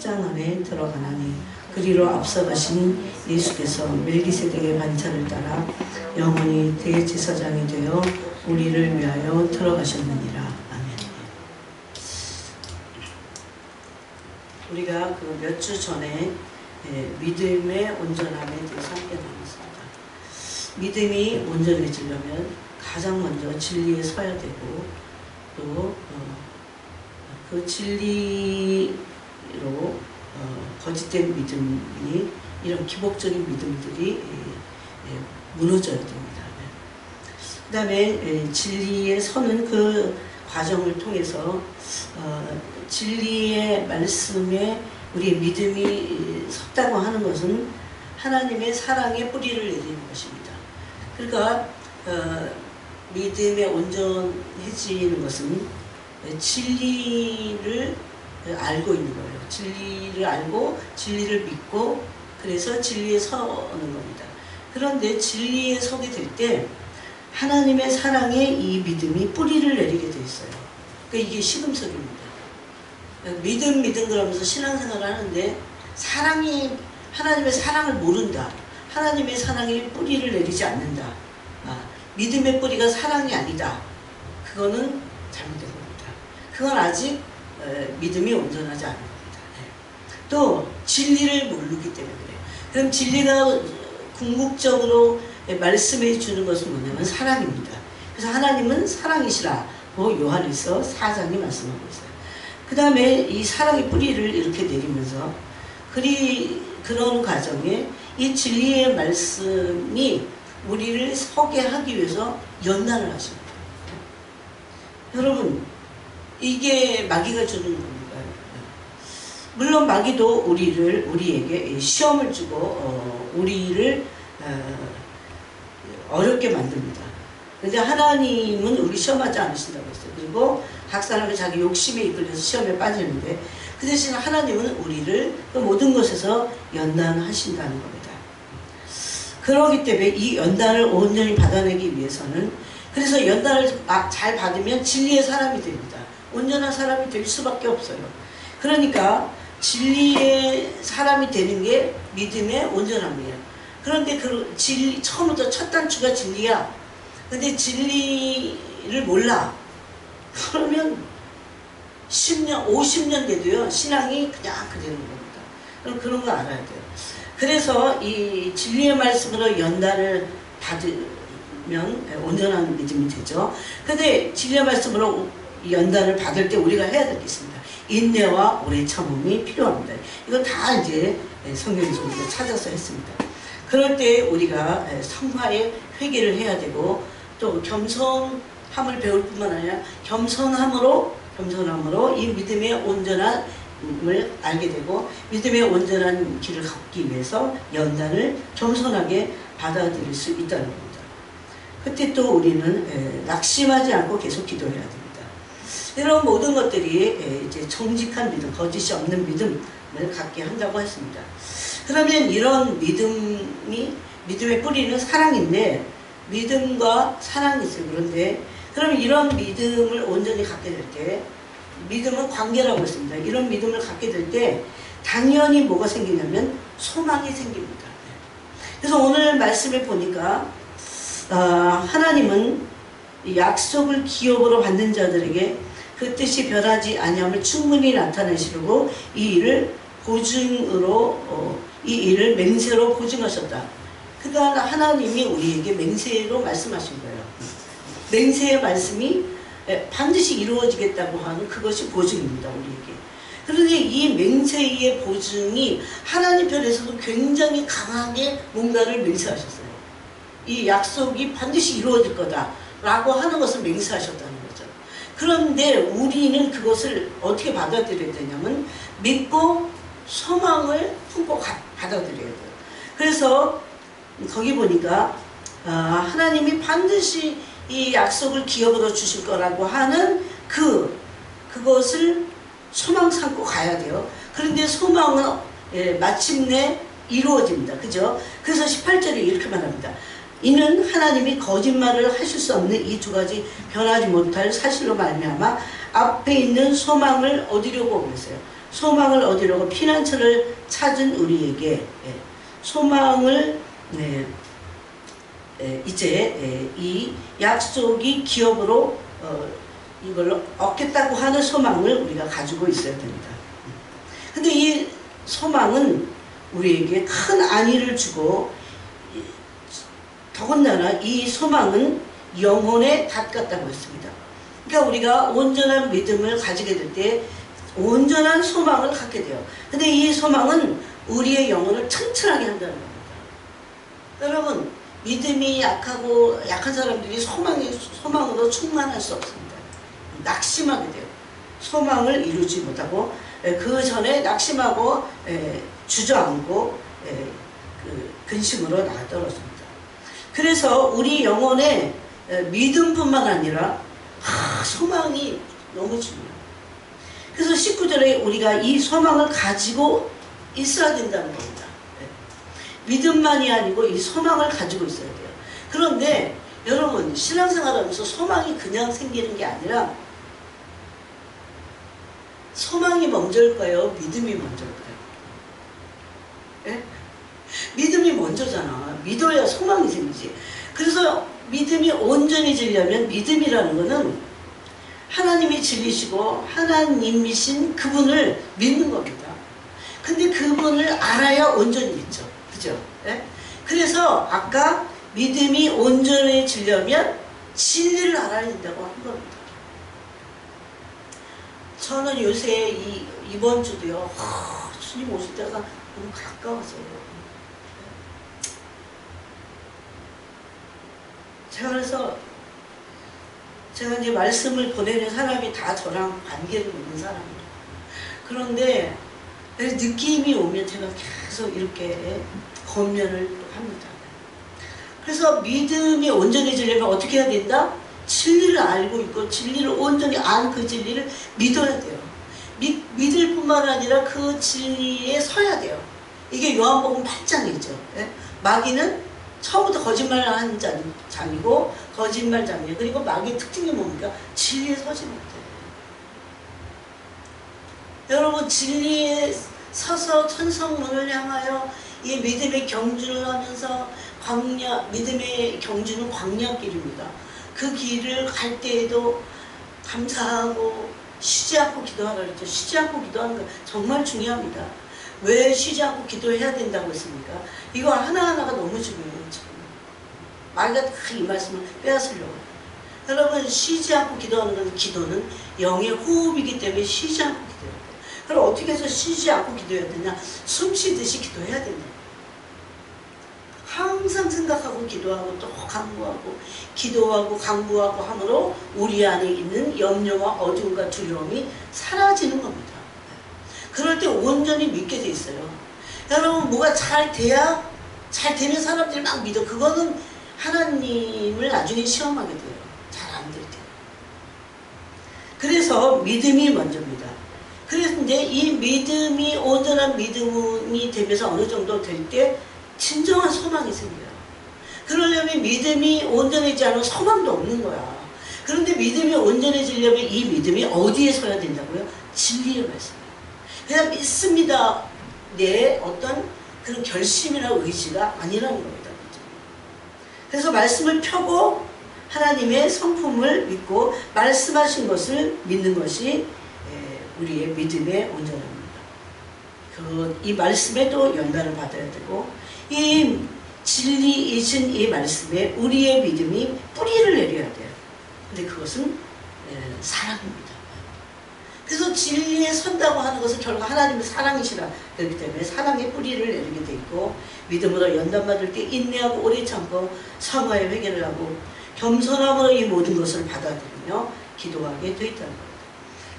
십장 안에 들어가나니 그리로 앞서가신 예수께서 멜기세덱의 반차를 따라 영원히 대제사장이 되어 우리를 위하여 들어가셨느니라. 아멘. 우리가 그 몇 주 전에 믿음의 온전함에 대해서 함께 나눴습니다. 믿음이 온전해지려면 가장 먼저 진리에 서야 되고 또 그 진리로 거짓된 믿음이 이런 기복적인 믿음들이 무너져야 됩니다. 그 다음에 진리에 서는 그 과정을 통해서 진리의 말씀에 우리의 믿음이 섰다고 하는 것은 하나님의 사랑의 뿌리를 내리는 것입니다. 그러니까 믿음에 온전해지는 것은 진리를 알고 있는 거예요. 진리를 알고 진리를 믿고 그래서 진리에 서는 겁니다. 그런데 진리에 서게 될 때 하나님의 사랑에 이 믿음이 뿌리를 내리게 돼 있어요. 그러니까 이게 시금석입니다. 믿음 그러면서 신앙생활을 하는데 하나님의 사랑을 모른다. 하나님의 사랑에 뿌리를 내리지 않는다. 믿음의 뿌리가 사랑이 아니다. 그거는 잘못된 겁니다. 그건 아직 믿음이 온전하지 않은 겁니다. 또 진리를 모르기 때문에 그래요. 그럼 진리가 궁극적으로 말씀해 주는 것은 뭐냐면 사랑입니다. 그래서 하나님은 사랑이시라고 요한일서 4장이 말씀하고 있어요. 그 다음에 이 사랑의 뿌리를 이렇게 내리면서 그런 과정에 이 진리의 말씀이 우리를 서게 하기 위해서 연단을 하십니다. 여러분, 이게 마귀가 주는 겁니다. 물론 마귀도 우리에게 시험을 주고 우리를 어렵게 만듭니다. 그런데 하나님은 우리 시험하지 않으신다고 했어요. 그리고 각 사람이 자기 욕심에 이끌려서 시험에 빠지는데 그 대신 하나님은 우리를 그 모든 것에서 연단하신다는 겁니다. 그렇기 때문에 이 연단을 온전히 받아내기 위해서는 그래서 연단을 잘 받으면 진리의 사람이 됩니다. 온전한 사람이 될 수밖에 없어요. 그러니까 진리의 사람이 되는 게 믿음의 온전함이에요. 그런데 처음부터 첫 단추가 진리야. 근데 진리를 몰라. 그러면 10년, 50년 돼도요, 신앙이 그냥 그대로인 겁니다. 그럼 그런 거 알아야 돼요. 그래서 이 진리의 말씀으로 연단을 받으면 온전한 믿음이 되죠. 근데 진리의 말씀으로 연단을 받을 때 우리가 해야 될 게 있습니다. 인내와 오래 참음이 필요합니다. 이거 다 이제 성경에서 우리가 찾아서 했습니다. 그럴 때 우리가 성화의 회개를 해야 되고 또 겸손함을 배울 뿐만 아니라 겸손함으로 이 믿음의 온전함을 알게 되고 믿음의 온전한 길을 걷기 위해서 연단을 겸손하게 받아들일 수 있다는 겁니다. 그때 또 우리는 낙심하지 않고 계속 기도해야 됩니다. 이런 모든 것들이 이제 정직한 믿음, 거짓이 없는 믿음을 갖게 한다고 했습니다. 그러면 이런 믿음의 뿌리는 사랑인데 믿음과 사랑이 있어요. 그런데 그럼 이런 믿음을 온전히 갖게 될 때 믿음은 관계라고 했습니다. 이런 믿음을 갖게 될 때 당연히 뭐가 생기냐면 소망이 생깁니다. 그래서 오늘 말씀에 보니까 하나님은 약속을 기업으로 받는 자들에게 그 뜻이 변하지 아니함을 충분히 나타내시려고 이 일을 맹세로 보증하셨다. 그러니까 하나님이 우리에게 맹세로 말씀하신 거예요. 맹세의 말씀이 반드시 이루어지겠다고 하는 그것이 보증입니다. 우리에게. 그런데 이 맹세의 보증이 하나님 편에서도 굉장히 강하게 뭔가를 맹세하셨어요. 이 약속이 반드시 이루어질 거다라고 하는 것을 맹세하셨다는 거죠. 그런데 우리는 그것을 어떻게 받아들여야 되냐면 믿고 소망을 품고 받아들여야 돼요. 그래서 거기 보니까 하나님이 반드시 이 약속을 기업으로 주실 거라고 하는 그것을 소망 삼고 가야 돼요. 그런데 소망은 마침내 이루어집니다. 그죠? 그래서 18절에 이렇게 말합니다. 이는 하나님이 거짓말을 하실 수 없는 이 두 가지 변하지 못할 사실로 말미암아 앞에 있는 소망을 얻으려고 그랬어요. 소망을 얻으려고 피난처를 찾은 우리에게 소망을 이제 이 약속이 기업으로 이걸 얻겠다고 하는 소망을 우리가 가지고 있어야 됩니다. 근데 이 소망은 우리에게 큰 안위를 주고 더군다나 이 소망은 영혼의 닷 같다고 했습니다. 그러니까 우리가 온전한 믿음을 가지게 될 때 온전한 소망을 갖게 돼요. 근데 이 소망은 우리의 영혼을 튼튼하게 한다는 겁니다. 여러분, 믿음이 약한 사람들이 소망으로 충만할 수 없습니다. 낙심하게 돼요. 소망을 이루지 못하고 그 전에 낙심하고 주저앉고 근심으로 나아떨어집니다. 그래서 우리 영혼의 믿음뿐만 아니라 소망이 너무 중요해요. 그래서 19절에 우리가 이 소망을 가지고 있어야 된다는 겁니다. 믿음만이 아니고 이 소망을 가지고 있어야 돼요. 그런데 여러분, 신앙생활하면서 소망이 그냥 생기는 게 아니라 소망이 먼저일까요? 믿음이 먼저일까요? 예? 믿음이 먼저잖아. 믿어야 소망이 생기지. 그래서 믿음이 온전해지려면 믿음이라는 것은 하나님이 진리시고 하나님이신 그분을 믿는 겁니다. 근데 그분을 알아야 온전히 믿죠. 그죠? 예? 그래서 아까 믿음이 온전해지려면 진리를 알아야 된다고 한 겁니다. 저는 요새 이번 주도요, 주님 오실 때가 너무 가까워서요. 제가 이제 말씀을 보내는 사람이 다 저랑 관계를 맺는 사람이에요. 그런데 느낌이 오면 제가 계속 이렇게 권면을 합니다. 그래서 믿음이 온전해지려면 어떻게 해야 된다? 진리를 알고 있고 진리를 온전히 안 그 진리를 믿어야 돼요. 믿을 뿐만 아니라 그 진리에 서야 돼요. 이게 요한복음 8장이죠. 예? 마귀는 처음부터 거짓말하는 자이고 거짓말자입니다. 그리고 마귀의 특징이 뭡니까? 진리에 서지 못해요. 여러분, 진리에 서서 천성문을 향하여 이 믿음의 경주를 하면서 믿음의 경주는 광야길입니다. 그 길을 갈 때에도 감사하고 쉬지 않고 기도하라 그랬죠. 쉬지 않고 기도하는 거 정말 중요합니다. 왜 쉬지 않고 기도해야 된다고 했습니까? 이거 하나하나가 너무 중요해요. 지금 마귀가 다 이 말씀을 빼앗으려고 해요. 여러분, 쉬지 않고 기도하는 건 기도는 영의 호흡이기 때문에 쉬지 않고 기도해야 돼요. 그럼 어떻게 해서 쉬지 않고 기도해야 되냐? 숨 쉬듯이 기도해야 된다. 항상 생각하고 기도하고 또 강구하고 기도하고 강구하고 함으로 우리 안에 있는 염려와 어둠과 두려움이 사라지는 겁니다. 그럴 때 온전히 믿게 돼 있어요. 여러분, 뭐가 잘 돼야 잘 되는 사람들이 막 믿어. 그거는 하나님을 나중에 시험하게 돼요. 잘 안 될 때. 그래서 믿음이 먼저입니다. 그런데 이 믿음이 온전한 믿음이 되면서 어느 정도 될 때 진정한 소망이 생겨요. 그러려면 믿음이 온전하지 않으면 소망도 없는 거야. 그런데 믿음이 온전해지려면 이 믿음이 어디에 서야 된다고요? 진리의 말씀이에요. 그냥 믿습니다. 내 어떤 그런 결심이나 의지가 아니라는 겁니다. 그래서 말씀을 펴고 하나님의 성품을 믿고 말씀하신 것을 믿는 것이 우리의 믿음의 온전함입니다. 이 말씀에도 연단을 받아야 되고 이 진리이신 이 말씀에 우리의 믿음이 뿌리를 내려야 돼요. 근데 그것은 사랑입니다. 그래서 진리에 선다고 하는 것은 결국 하나님의 사랑이시라 그렇기 때문에 사랑의 뿌리를 내리게 돼 있고 믿음으로 연단받을 때 인내하고 오래 참고 사과의 회개를 하고 겸손함으로 이 모든 것을 받아들이며 기도하게 돼 있다는 겁니다.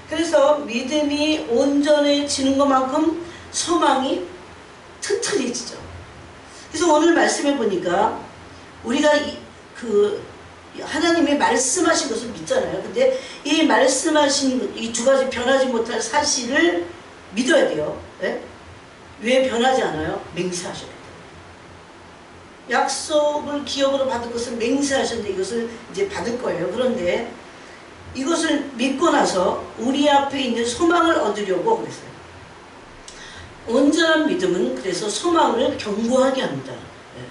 그래서 믿음이 온전해지는 것만큼 소망이 튼튼해지죠. 그래서 오늘 말씀해 보니까 우리가 하나님이 말씀하신 것을 믿잖아요. 근데 이 말씀하신 이 두 가지 변하지 못할 사실을 믿어야 돼요. 네? 왜 변하지 않아요? 맹세하셨기 때문에. 약속을 기업으로 받을 것을 맹세하셨는데 이것을 이제 받을 거예요. 그런데 이것을 믿고 나서 우리 앞에 있는 소망을 얻으려고 그랬어요. 온전한 믿음은 그래서 소망을 견고하게 합니다. 예.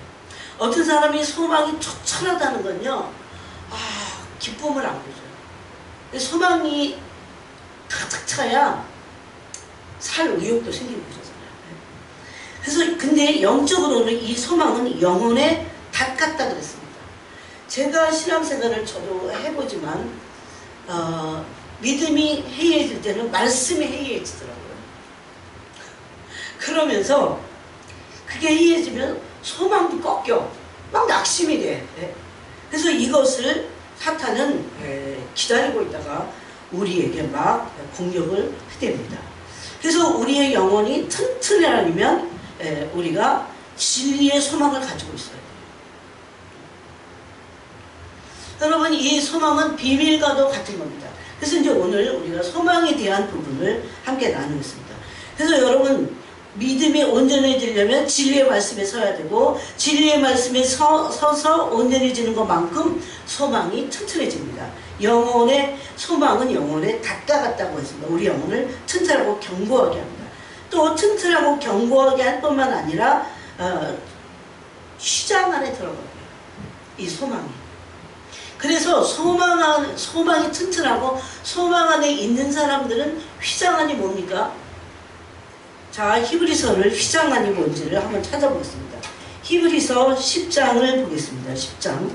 어떤 사람이 소망이 초철하다는 건요, 기쁨을 안 보죠. 소망이 가득 차야 살 의욕도 생기고 그러잖아요. 그래서 근데 영적으로는 이 소망은 영혼의 닭 같다 그랬습니다. 제가 신앙생활을 저도 해보지만 믿음이 해이해질 때는 말씀이 해이해지더라고요. 그러면서 그게 해이해지면 소망도 꺾여 막 낙심이 돼. 그래서 이것을 사탄은 기다리고 있다가 우리에게 막 공격을 해댑니다. 그래서 우리의 영혼이 튼튼하려면 우리가 진리의 소망을 가지고 있어야 돼요. 여러분, 이 소망은 비밀과도 같은 겁니다. 그래서 이제 오늘 우리가 소망에 대한 부분을 함께 나누겠습니다. 그래서 여러분, 믿음이 온전해지려면 진리의 말씀에 서야 되고, 진리의 말씀에 서서 온전해지는 것만큼 소망이 튼튼해집니다. 영혼의 소망은 영혼의 닭과 같다고 했습니다. 우리 영혼을 튼튼하고 견고하게 합니다. 또 튼튼하고 견고하게 할 뿐만 아니라 휘장 안에 들어가요. 이 소망이. 그래서 소망이 튼튼하고 소망 안에 있는 사람들은 휘장 안이 뭡니까? 자, 히브리서를 휘장 안이 뭔지를 한번 찾아보겠습니다. 히브리서 10장을 보겠습니다. 10장.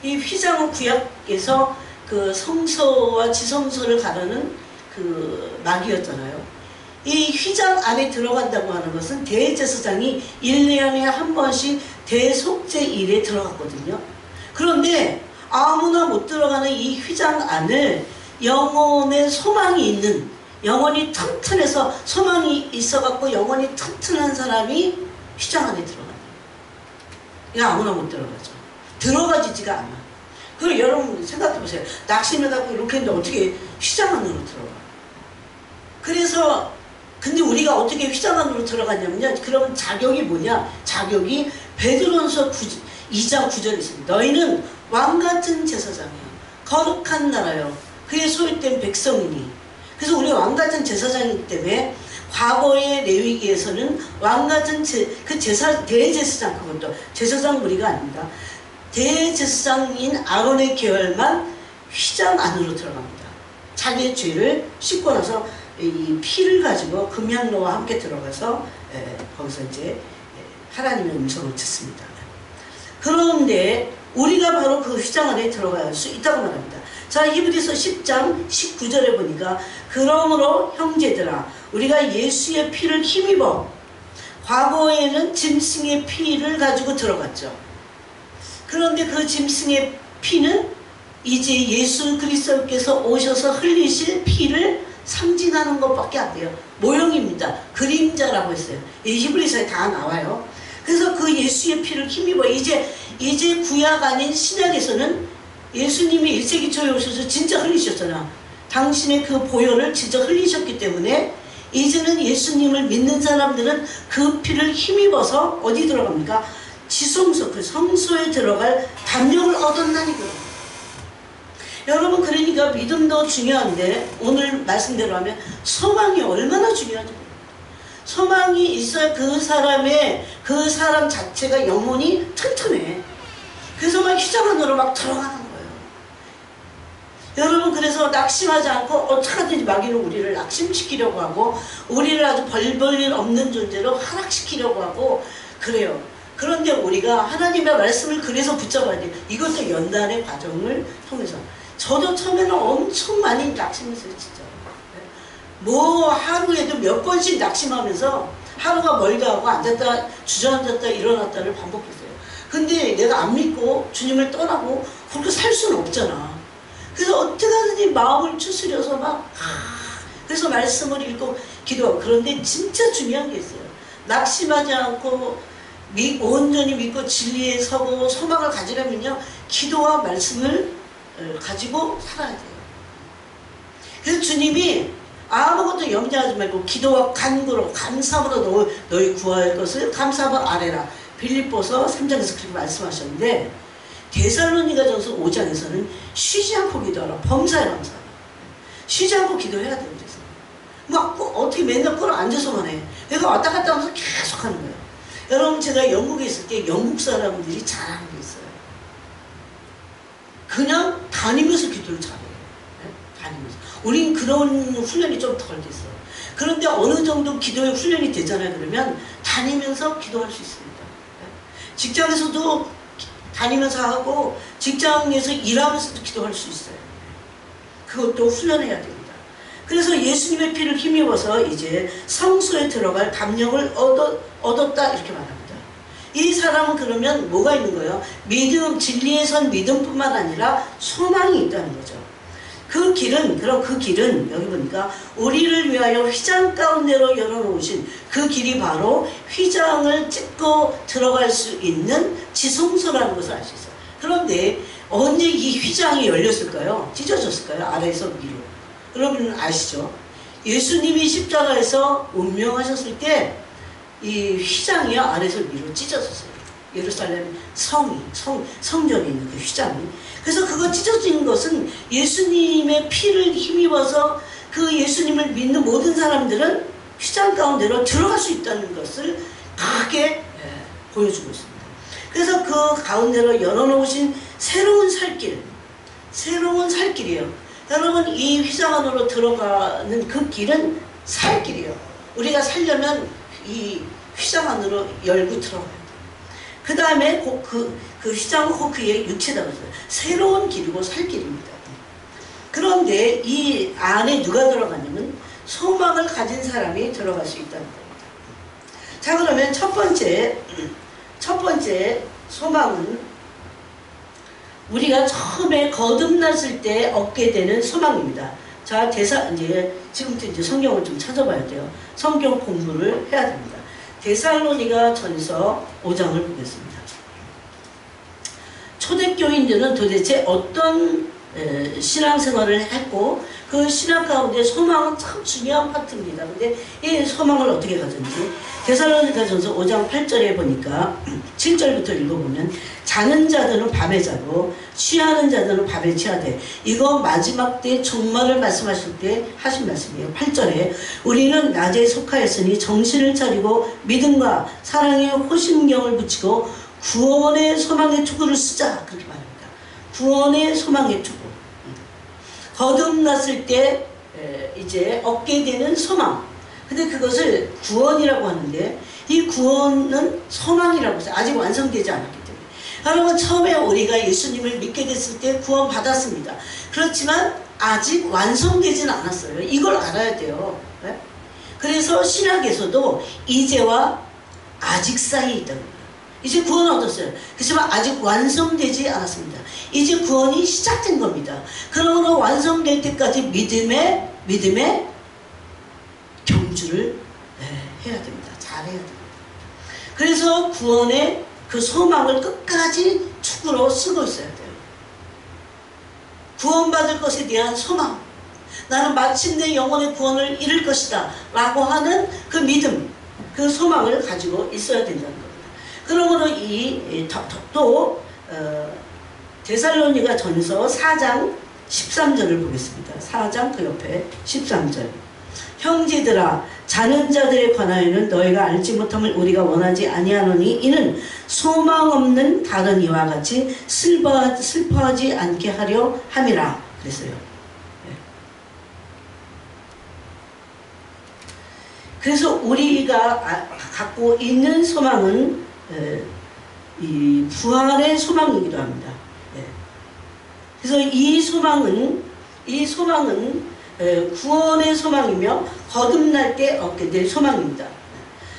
이 휘장은 구약에서 그 성소와 지성소를 가르는 그 막이었잖아요. 이 휘장 안에 들어간다고 하는 것은 대제사장이 1년에 한 번씩 대속죄일에 들어갔거든요. 그런데 아무나 못 들어가는 이 휘장 안을 영혼의 소망이 있는, 영혼이 튼튼해서 소망이 있어갖고 영혼이 튼튼한 사람이 휘장 안에 들어가요. 이거 아무나 못 들어가죠. 들어가지지가 않아. 그럼 여러분 생각해보세요. 낙심을 갖고 이렇게 했는데 어떻게 휘장 안으로 들어가? 그래서 근데 우리가 어떻게 휘장 안으로 들어갔냐면요. 그러면 자격이 뭐냐? 자격이 베드로전서 2장 9절에 있습니다. 너희는 왕같은 제사장이요, 거룩한 나라요, 그의 소유된 백성이니. 그래서 우리가 왕같은 제사장이기 때문에 과거의 레위기에서는 왕같은 대제사장, 그것도 제사장 무리가 아닙니다. 대제사장인 아론의 계열만 휘장 안으로 들어갑니다. 자기의 죄를 씻고 나서 이 피를 가지고 금향로와 함께 들어가서 거기서 이제 하나님의 음성을 듣습니다. 그런데 우리가 바로 그 휘장 안에 들어갈 수 있다고 말합니다. 자, 히브리서 10장 19절에 보니까 그러므로 형제들아, 우리가 예수의 피를 힘입어, 과거에는 짐승의 피를 가지고 들어갔죠. 그런데 그 짐승의 피는 이제 예수 그리스도께서 오셔서 흘리실 피를 상징하는 것밖에 안 돼요. 모형입니다. 그림자라고 했어요. 이 히브리서에 다 나와요. 그래서 그 예수의 피를 힘입어, 이제 구약 아닌 신약에서는 예수님이 1세기 초에 오셔서 진짜 흘리셨잖아. 당신의 그 보혈을 진짜 흘리셨기 때문에 이제는 예수님을 믿는 사람들은 그 피를 힘입어서 어디 들어갑니까? 지성소, 그 성소에 들어갈 담력을 얻었나니까. 여러분, 그러니까 믿음도 중요한데 오늘 말씀대로 하면 소망이 얼마나 중요하죠. 소망이 있어야 그 사람 자체가 영혼이 튼튼해. 그래서 막 휘장 안으로 막 들어가는 거예요. 여러분, 그래서 낙심하지 않고 어떻게든지 마귀는 우리를 낙심시키려고 하고 우리를 아주 벌벌일 없는 존재로 하락시키려고 하고 그래요. 그런데 우리가 하나님의 말씀을 그래서 붙잡아야 돼요. 이것도 연단의 과정을 통해서. 저도 처음에는 엄청 많이 낙심했어요, 진짜. 뭐 하루에도 몇 번씩 낙심하면서 하루가 멀다 하고 앉았다 주저앉았다 일어났다를 반복했어요. 근데 내가 안 믿고 주님을 떠나고 그렇게 살 수는 없잖아. 그래서 어떻게 하든지 마음을 추스려서 그래서 말씀을 읽고 기도하고. 그런데 진짜 중요한 게 있어요. 낙심하지 않고 온전히 믿고 진리에 서고 소망을 가지려면요, 기도와 말씀을 가지고 살아야 돼요. 그래서 주님이 아무것도 염려하지 말고 기도와 간구로 감사함으로 너희 구할 것을 감사함을 아뢰라. 빌립보서 3장에서 그렇게 말씀하셨는데 데살로니가전서 5장에서는 쉬지 않고 기도하라. 범사에 감사하라. 쉬지 않고 기도해야 돼요. 그래서 막 어떻게 맨날 끌어 앉아서만 해. 내가 왔다 갔다 하면서 계속 하는 거예요. 여러분, 제가 영국에 있을 때 영국 사람들이 잘하는 게 있어요. 그냥 다니면서 기도를 잘해요. 네? 다니면서. 우린 그런 훈련이 좀 덜 됐어요. 그런데 어느 정도 기도의 훈련이 되잖아요. 그러면 다니면서 기도할 수 있습니다. 네? 직장에서도 다니면서 하고 직장에서 일하면서도 기도할 수 있어요. 그것도 훈련해야 됩니다. 그래서 예수님의 피를 힘입어서 이제 성소에 들어갈 담력을 얻었다 이렇게 말합니다. 이 사람은 그러면 뭐가 있는 거예요? 믿음, 진리에 선 믿음뿐만 아니라 소망이 있다는 거죠. 그 길은 여기 보니까 우리를 위하여 휘장 가운데로 열어놓으신 그 길이 바로 휘장을 찢고 들어갈 수 있는 지성소라는 것을 알 수 있어요. 그런데 언제 이 휘장이 열렸을까요? 찢어졌을까요? 아래에서 위로. 여러분 아시죠? 예수님이 십자가에서 운명하셨을 때 이 휘장이 아래에서 위로 찢어졌어요. 예루살렘 성전에 있는 그 휘장이. 그래서 그거 찢어진 것은 예수님의 피를 힘입어서 그 예수님을 믿는 모든 사람들은 휘장 가운데로 들어갈 수 있다는 것을 크게 보여주고 있습니다. 그래서 그 가운데로 열어놓으신 새로운 살길이에요. 여러분, 이 휘장 안으로 들어가는 그 길은 살길이에요. 우리가 살려면 이 휘장 안으로 열고 들어가야 돼요. 그 다음에 그 휘장은 곧 그의 육체다 그랬어요. 새로운 길이고 살길입니다. 그런데 이 안에 누가 들어가냐면 소망을 가진 사람이 들어갈 수 있다는 겁니다. 자, 그러면 첫 번째 소망은 우리가 처음에 거듭났을 때 얻게 되는 소망입니다. 자, 이제 지금부터 이제 성경을 좀 찾아봐야 돼요. 성경 공부를 해야 됩니다. 데살로니가 전서 5장을 보겠습니다. 초대교인들은 도대체 어떤 신앙생활을 했고 그 신앙 가운데 소망은 참 중요한 파트입니다. 근데 이 소망을 어떻게 가졌는지 데살로니가 전서 5장 8절에 보니까 7절부터 읽어보면 자는 자들은 밤에 자고 취하는 자들은 밤에 취하되 이거 마지막 때 종말을 말씀하실 때 하신 말씀이에요. 8절에 우리는 낮에 속하였으니 정신을 차리고 믿음과 사랑의 호심경을 붙이고 구원의 소망의 투구를 쓰자 그렇게 말합니다. 구원의 소망의 투구. 거듭났을 때 이제 얻게 되는 소망. 근데 그것을 구원이라고 하는데 이 구원은 소망이라고 해서 아직 완성되지 않았기 때문에. 여러분, 처음에 우리가 예수님을 믿게 됐을 때 구원 받았습니다. 그렇지만 아직 완성되진 않았어요. 이걸 알아야 돼요. 네? 그래서 신학에서도 이제와 아직 사이에 있다고 합니다. 이제 구원 얻었어요. 그렇지만 아직 완성되지 않았습니다. 이제 구원이 시작된 겁니다. 그러므로 완성될 때까지 믿음의 경주를 해야 됩니다. 잘해야 됩니다. 그래서 구원의 그 소망을 끝까지 축으로 쓰고 있어야 돼요. 구원받을 것에 대한 소망. 나는 마침내 영혼의 구원을 이룰 것이다 라고 하는 그 믿음, 그 소망을 가지고 있어야 된다는 겁니다. 그러므로 데살로니가 전서 4장 13절을 보겠습니다. 4장 그 옆에 13절. 형제들아, 자는 자들에 관하여는 너희가 알지 못함을 우리가 원하지 아니하노니 이는 소망 없는 다른 이와 같이 슬퍼하지 않게 하려 함이라 그랬어요. 네. 그래서 우리가 갖고 있는 소망은 이 부활의 소망이기도 합니다. 네. 그래서 이 소망은 구원의 소망이며 거듭날 때 얻게 될 소망입니다.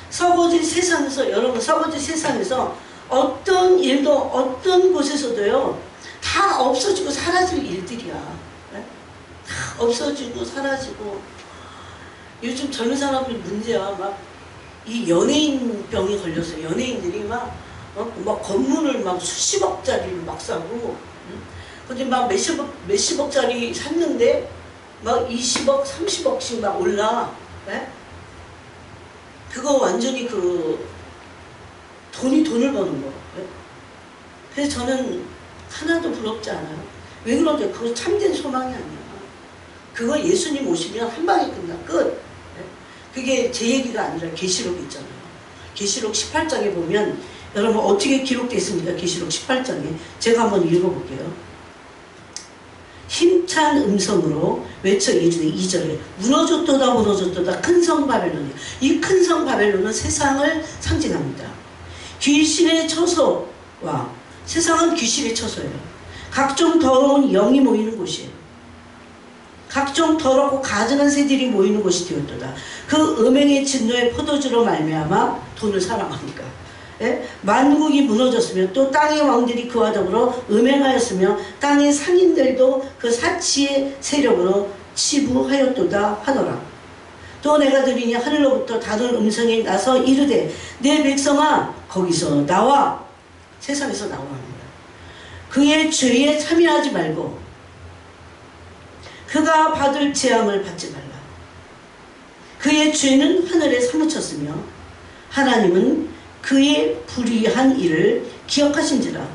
썩어질 세상에서 어떤 일도 어떤 곳에서도요 다 없어지고 사라질 일들이야. 네? 다 없어지고 사라지고. 요즘 젊은 사람들 문제야. 막 이 연예인병이 걸렸어요. 연예인들이 막 건물을 막 수십억짜리를 막 사고, 근데 막 몇십억짜리 샀는데 막 20억, 30억씩 막 올라. 네? 그거 완전히 돈을 버는 거. 네? 그래서 저는 하나도 부럽지 않아요. 왜 그러죠? 그거 참된 소망이 아니야. 그거 예수님 오시면 한 방에 끝나. 끝. 그게 제 얘기가 아니라 계시록이 있잖아요. 계시록 18장에 보면 여러분 어떻게 기록되어 있습니까? 계시록 18장에 제가 한번 읽어볼게요. 힘찬 음성으로 외쳐 이르되 2절에 무너졌도다 무너졌도다 큰 성 바벨론이. 이 큰 성 바벨론은 세상을 상징합니다. 귀신의 처소와 세상은 귀신의 처소예요. 각종 더러운 영이 모이는 곳이에요. 각종 더럽고 가증한 새들이 모이는 곳이 되었도다. 그 음행의 진노의 포도주로 말미암아 돈을 사랑하니까. 예? 만국이 무너졌으며 또 땅의 왕들이 그와 더불어 음행하였으며 땅의 상인들도 그 사치의 세력으로 치부하였도다 하더라. 또 내가 들으니 하늘로부터 다른 음성이 나서 이르되 내 백성아 거기서 나와. 세상에서 나오는 거야. 그의 죄에 참여하지 말고 그가 받을 재앙을 받지 말라. 그의 죄는 하늘에 사무쳤으며 하나님은 그의 불의한 일을 기억하신지라.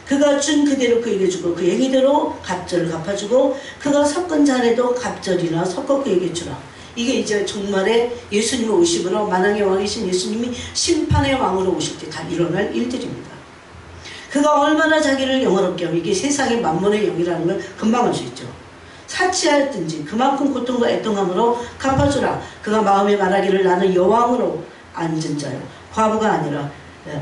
그가 준 그대로 그에게 주고 그 행위대로 갑절을 갚아주고 그가 섞은 잔에도 갑절이나 섞어 그에게 주라. 이게 이제 종말에 예수님이 오시므로 만왕의 왕이신 예수님이 심판의 왕으로 오실 때 다 일어날 일들입니다. 그가 얼마나 자기를 영화롭게 하면 이게 세상의 만몬의 영이라는 걸 금방 알 수 있죠. 사치하였든지 그만큼 고통과 애통함으로 갚아주라. 그가 마음에 말하기를 나는 여왕으로 앉은 자요 과부가 아니라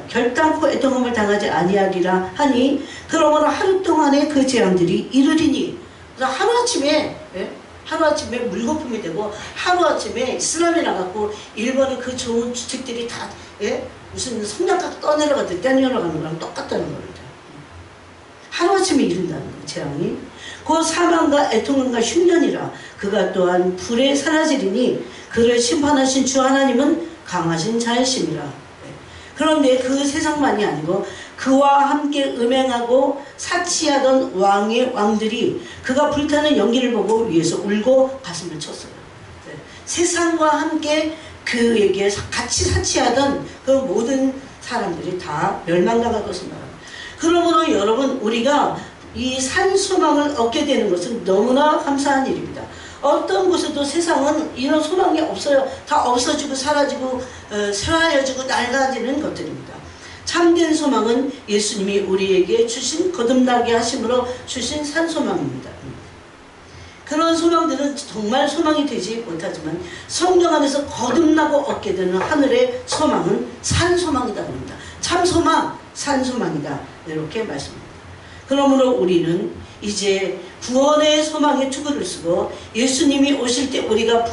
결단코 애통함을 당하지 아니하리라 하니 그러므로 하루 동안에 그 재앙들이 이르리니. 그래서 하루아침에 물거품이 되고 하루아침에 쓰나미 나갖고 일본의 그 좋은 주택들이 다 무슨 성냥가도 떠내려가듯 떼내려가는 거랑 똑같다는 겁니다. 하루아침에 이른다는 거예요. 재앙이. 곧 사망과 애통함과 흉년이라. 그가 또한 불에 사라지리니 그를 심판하신 주 하나님은 강하신 자이심이라. 그런데 그 세상만이 아니고 그와 함께 음행하고 사치하던 왕의 왕들이 그가 불타는 연기를 보고 위에서 울고 가슴을 쳤어요. 세상과 함께 그에게 같이 사치하던 그 모든 사람들이 다 멸망당할 것을 말합니다. 그러므로 여러분 우리가 이 산소망을 얻게 되는 것은 너무나 감사한 일입니다. 어떤 곳에도 세상은 이런 소망이 없어요. 다 없어지고 사라지고 쇠하여지고 낡아지는 것들입니다. 참된 소망은 예수님이 우리에게 주신 거듭나게 하심으로 주신 산소망입니다. 그런 소망들은 정말 소망이 되지 못하지만 성경 안에서 거듭나고 얻게 되는 하늘의 소망은 산소망이다 합니다. 참소망, 산소망이다 이렇게 말씀합니다. 그러므로 우리는 이제 구원의 소망에 투구를 쓰고 예수님이 오실 때 우리가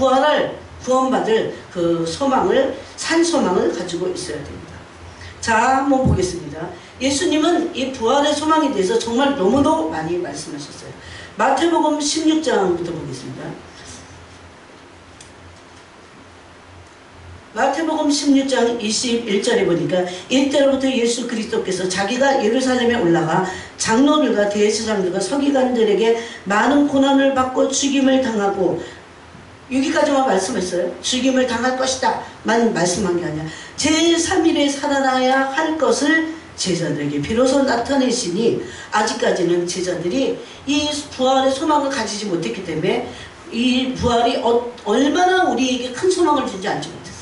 구원받을 그 소망을 산소망을 가지고 있어야 됩니다. 자, 한번 보겠습니다. 예수님은 이 부활의 소망에 대해서 정말 너무도 많이 말씀하셨어요. 마태복음 16장부터 보겠습니다. 마태복음 16장 21절에 보니까 이때로부터 예수 그리스도께서 자기가 예루살렘에 올라가 장로들과 대제사장들과 서기관들에게 많은 고난을 받고 죽임을 당하고, 여기까지만 말씀했어요. 죽임을 당할 것이다 만 말씀한 게 아니라 제3일에 살아나야 할 것을 제자들에게 비로소 나타내시니, 아직까지는 제자들이 이 부활의 소망을 가지지 못했기 때문에 이 부활이 얼마나 우리에게 큰 소망을 준지 알지 못했어요.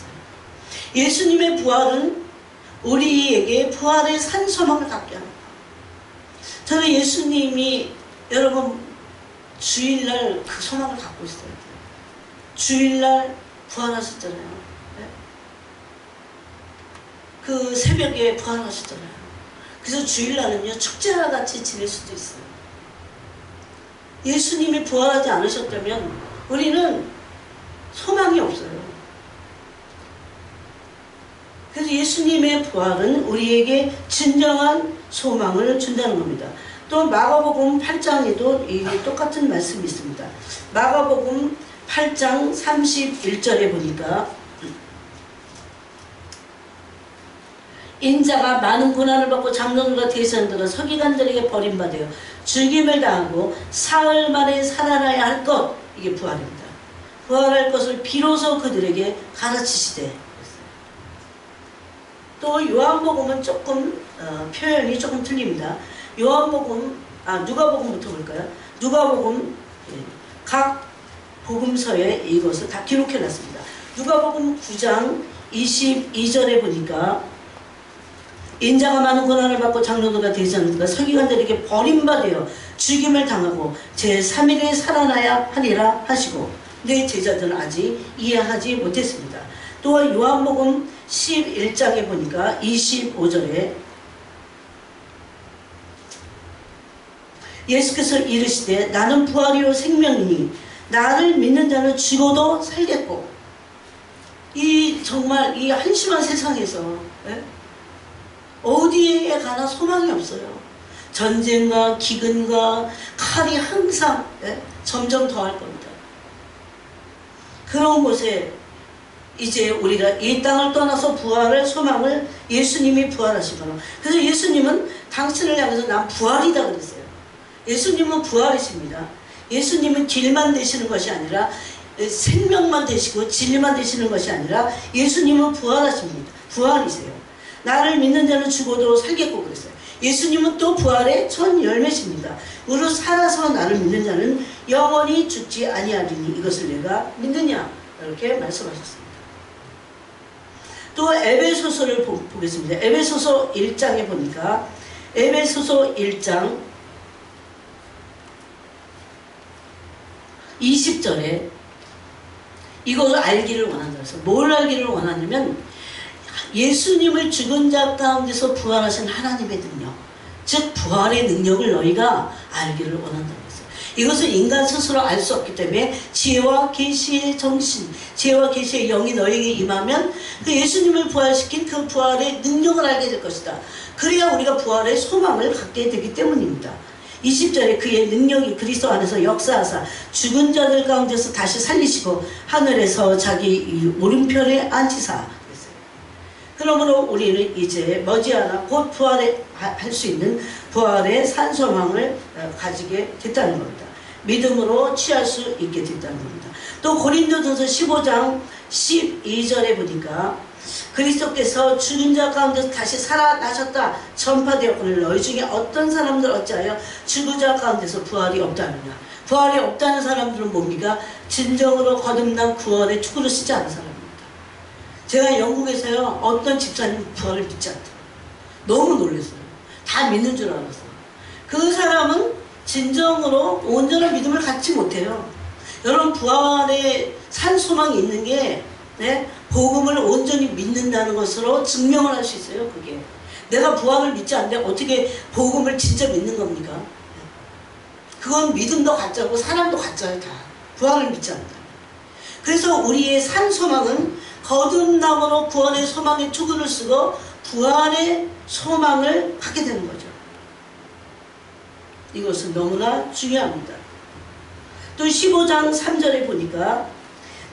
예수님의 부활은 우리에게 부활의 산 소망을 갖게 합니다. 저는 예수님이 여러분 주일날 그 소망을 갖고 있어요. 주일날 부활하셨잖아요. 네? 그 새벽에 부활하셨잖아요. 그래서 주일날은요 축제와 같이 지낼 수도 있어요. 예수님이 부활하지 않으셨다면 우리는 소망이 없어요. 그래서 예수님의 부활은 우리에게 진정한 소망을 준다는 겁니다. 또 마가복음 8장에도 이 똑같은 말씀이 있습니다. 마가복음 8장 31절에 보니까 인자가 많은 고난을 받고 장로들과 대제사장들과 서기관들에게 버림받아요 죽임을 당하고 사흘 만에 살아나야 할 것, 이게 부활입니다. 부활할 것을 비로소 그들에게 가르치시되. 또 요한복음은 조금 표현이 조금 틀립니다. 누가복음부터 볼까요? 누가복음 각 복음서에 이것을 다 기록해 놨습니다. 누가복음 9장 22절에 보니까 인자가 많은 고난을 받고 장로들과 대제사장들과 서기관들에게 버림받아 죽임을 당하고 제3일에 살아나야 하리라 하시고 내 제자들은 아직 이해하지 못했습니다. 또한 요한복음 11장에 보니까 25절에 예수께서 이르시되 나는 부활이요 생명이니 나를 믿는 자는 죽어도 살겠고, 정말 이 한심한 세상에서 어디에 가나 소망이 없어요. 전쟁과 기근과 칼이 항상 점점 더할 겁니다. 그런 곳에 이제 우리가 이 땅을 떠나서 부활을 소망을 예수님이 부활하시거나, 그래서 예수님은 당신을 향해서 난 부활이다 그랬어요. 예수님은 부활이십니다. 예수님은 길만 되시는 것이 아니라 생명만 되시고 진리만 되시는 것이 아니라 예수님은 부활하십니다. 부활이세요. 나를 믿는 자는 죽어도 살겠고 그랬어요. 예수님은 또 부활의 첫 열매십니다. 무릇 살아서 나를 믿는 자는 영원히 죽지 아니하리니 이것을 내가 믿느냐, 이렇게 말씀하셨습니다. 또 에베소서를 보겠습니다. 에베소서 1장에 보니까 에베소서 1장 20절에 이것을 알기를 원한다. 그래서 뭘 알기를 원하냐면 예수님을 죽은 자 가운데서 부활하신 하나님의 능력, 즉 부활의 능력을 너희가 알기를 원한다고 했어요. 이것은 인간 스스로 알 수 없기 때문에 지혜와 계시의 정신, 지혜와 계시의 영이 너희에게 임하면 그 예수님을 부활시킨 그 부활의 능력을 알게 될 것이다. 그래야 우리가 부활의 소망을 갖게 되기 때문입니다. 20절에 그의 능력이 그리스도 안에서 역사하사 죽은 자들 가운데서 다시 살리시고 하늘에서 자기 오른편에 앉히사. 그러므로 우리는 이제 머지않아 곧 부활할 수 있는 부활의 산소망을 가지게 됐다는 겁니다. 믿음으로 취할 수 있게 됐다는 겁니다. 또 고린도전서 15장 12절에 보니까 그리스도께서 죽은 자 가운데서 다시 살아나셨다 전파되었거늘 너희 중에 어떤 사람들 어찌하여 죽은 자 가운데서 부활이 없다느냐. 부활이 없다는 사람들은 뭡니까? 진정으로 거듭난 구원의 축구를 쓰지 않은 사람입니다. 제가 영국에서요, 어떤 집사님 부활을 믿지 않다. 너무 놀랐어요. 다 믿는 줄 알았어요. 그 사람은 진정으로 온전한 믿음을 갖지 못해요. 여러분, 부활의 산소망이 있는 게 복음을 온전히 믿는다는 것으로 증명을 할 수 있어요. 그게 내가 부활을 믿지 않는데 어떻게 복음을 진짜 믿는 겁니까? 그건 믿음도 가짜고 사람도 가짜예요. 다 부활을 믿지 않는다. 그래서 우리의 산소망은 거듭남으로 구원의 소망의 투구를 쓰고 부활의 소망을 갖게 되는 거죠. 이것은 너무나 중요합니다. 또 15장 3절에 보니까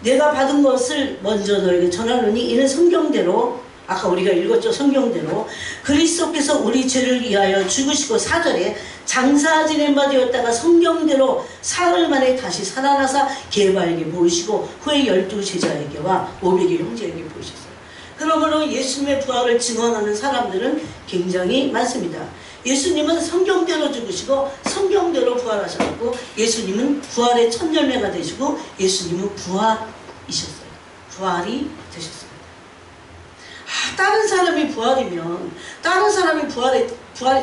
내가 받은 것을 먼저 너에게 전하노니 이는 성경대로, 아까 우리가 읽었죠. 성경대로 그리스도께서 우리 죄를 위하여 죽으시고 4절에 장사 지낸 바 되었다가 성경대로 사흘 만에 다시 살아나사 게바에게 보이시고 후에 12제자에게와 500의 형제에게 보이셨어요. 그러므로 예수님의 부활을 증언하는 사람들은 굉장히 많습니다. 예수님은 성경대로 죽으시고 성경대로 부활하셨고 예수님은 부활의 첫 열매가 되시고 예수님은 부활이셨어요. 부활이 되셨어요. 다른 사람이 부활이면, 다른 사람이 부활의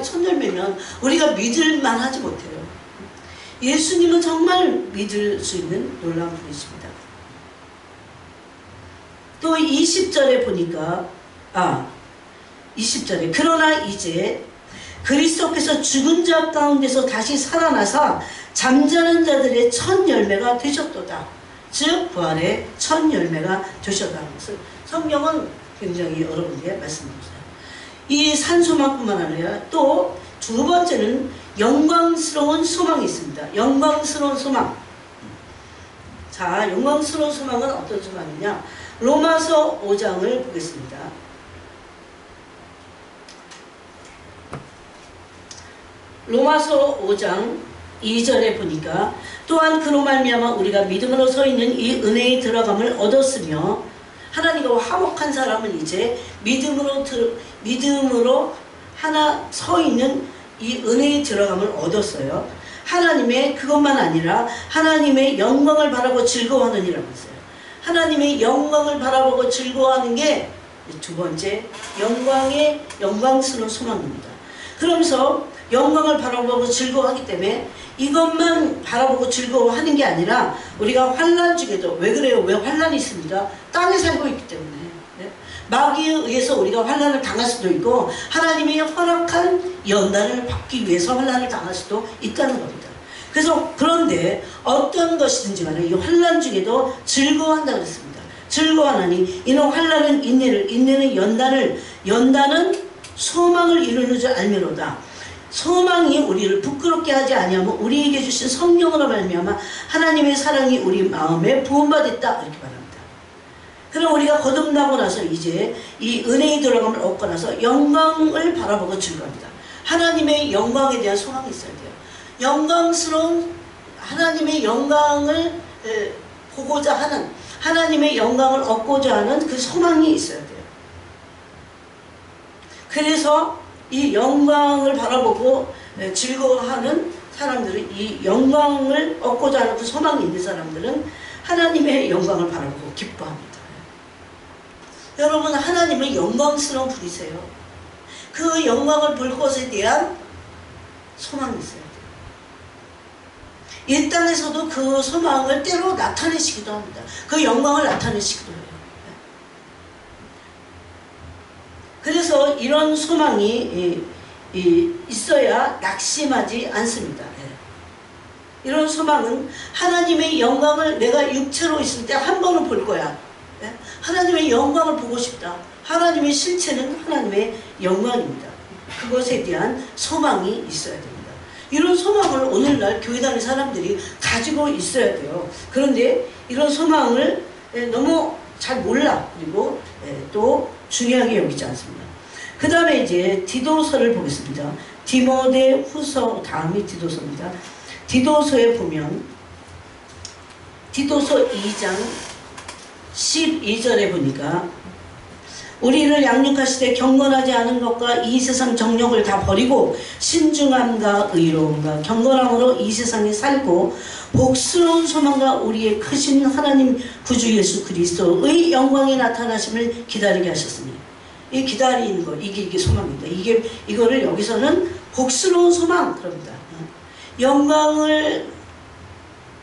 첫 열매면 우리가 믿을만 하지 못해요. 예수님은 정말 믿을 수 있는 놀라운 분이십니다. 또 20절에 보니까 20절에 그러나 이제 그리스도께서 죽은 자 가운데서 다시 살아나사 잠자는 자들의 첫 열매가 되셨도다. 즉 부활의 첫 열매가 되셨다는 것을 성경은 굉장히 여러분에게 말씀드렸어요. 이 산소망뿐만 아니라 또 두 번째는 영광스러운 소망이 있습니다. 영광스러운 소망. 자, 영광스러운 소망은 어떤 소망이냐? 로마서 5장을 보겠습니다. 로마서 5장 2절에 보니까 또한 그로 말미암아 우리가 믿음으로 서 있는 이 은혜의 들어감을 얻었으며, 하나님과 화목한 사람은 이제 믿음으로 하나 서 있는 이 은혜의 들어감을 얻었어요. 하나님의 그것만 아니라 하나님의 영광을 바라고 즐거워하느니라고 했어요. 하나님의 영광을 바라보고 즐거워하는 게 두 번째, 영광스러운 소망입니다. 그러면서 영광을 바라보고 즐거워하기 때문에 이것만 바라보고 즐거워하는 게 아니라 우리가 환난 중에도, 왜 그래요? 왜 환난이 있습니다? 땅에 살고 있기 때문에. 마귀에 의해서 우리가 환난을 당할 수도 있고 하나님이 허락한 연단을 받기 위해서 환난을 당할 수도 있다는 겁니다. 그래서 그런데 어떤 것이든지 간에 이 환난 중에도 즐거워한다고 했습니다. 즐거워하니 이는 환난은 인내를, 인내는 연단은 소망을 이루는 줄 알미로다. 소망이 우리를 부끄럽게 하지 아니하면 우리에게 주신 성령으로 말미암아 하나님의 사랑이 우리 마음에 부음받았다, 이렇게 말합니다. 그럼 우리가 거듭나고 나서 이제 이 은혜의 들어감을 얻고 나서 영광을 바라보고 즐거워합니다. 하나님의 영광에 대한 소망이 있어야 돼요. 영광스러운 하나님의 영광을 보고자 하는, 하나님의 영광을 얻고자 하는 그 소망이 있어야 돼요. 그래서 이 영광을 바라보고 즐거워하는 사람들은, 이 영광을 얻고자 하는 그 소망이 있는 사람들은 하나님의 영광을 바라보고 기뻐합니다. 여러분, 하나님은 영광스러운 분이세요. 그 영광을 볼 것에 대한 소망이 있어요. 이 땅에서도 그 소망을 때로 나타내시기도 합니다. 그 영광을 나타내시기도 해요. 그래서 이런 소망이 있어야 낙심하지 않습니다. 이런 소망은 하나님의 영광을 내가 육체로 있을 때 한 번은 볼 거야. 하나님의 영광을 보고 싶다. 하나님의 실체는 하나님의 영광입니다. 그것에 대한 소망이 있어야 됩니다. 이런 소망을 오늘날 교회 다니는 사람들이 가지고 있어야 돼요. 그런데 이런 소망을 너무 잘 몰라. 그리고 또 중요하게 여기지 않습니다. 그 다음에 이제 디도서를 보겠습니다. 디모데 후서 다음이 디도서입니다. 디도서에 보면 디도서 2장 12절에 보니까 우리를 양육하시되 경건하지 않은 것과 이 세상 정욕을 다 버리고 신중함과 의로움과 경건함으로 이 세상에 살고 복스러운 소망과 우리의 크신 하나님 구주 예수 그리스도의 영광이 나타나심을 기다리게 하셨으니, 이 기다리는 것, 이게 소망입니다. 이거를 여기서는 복스러운 소망 그럽니다. 영광을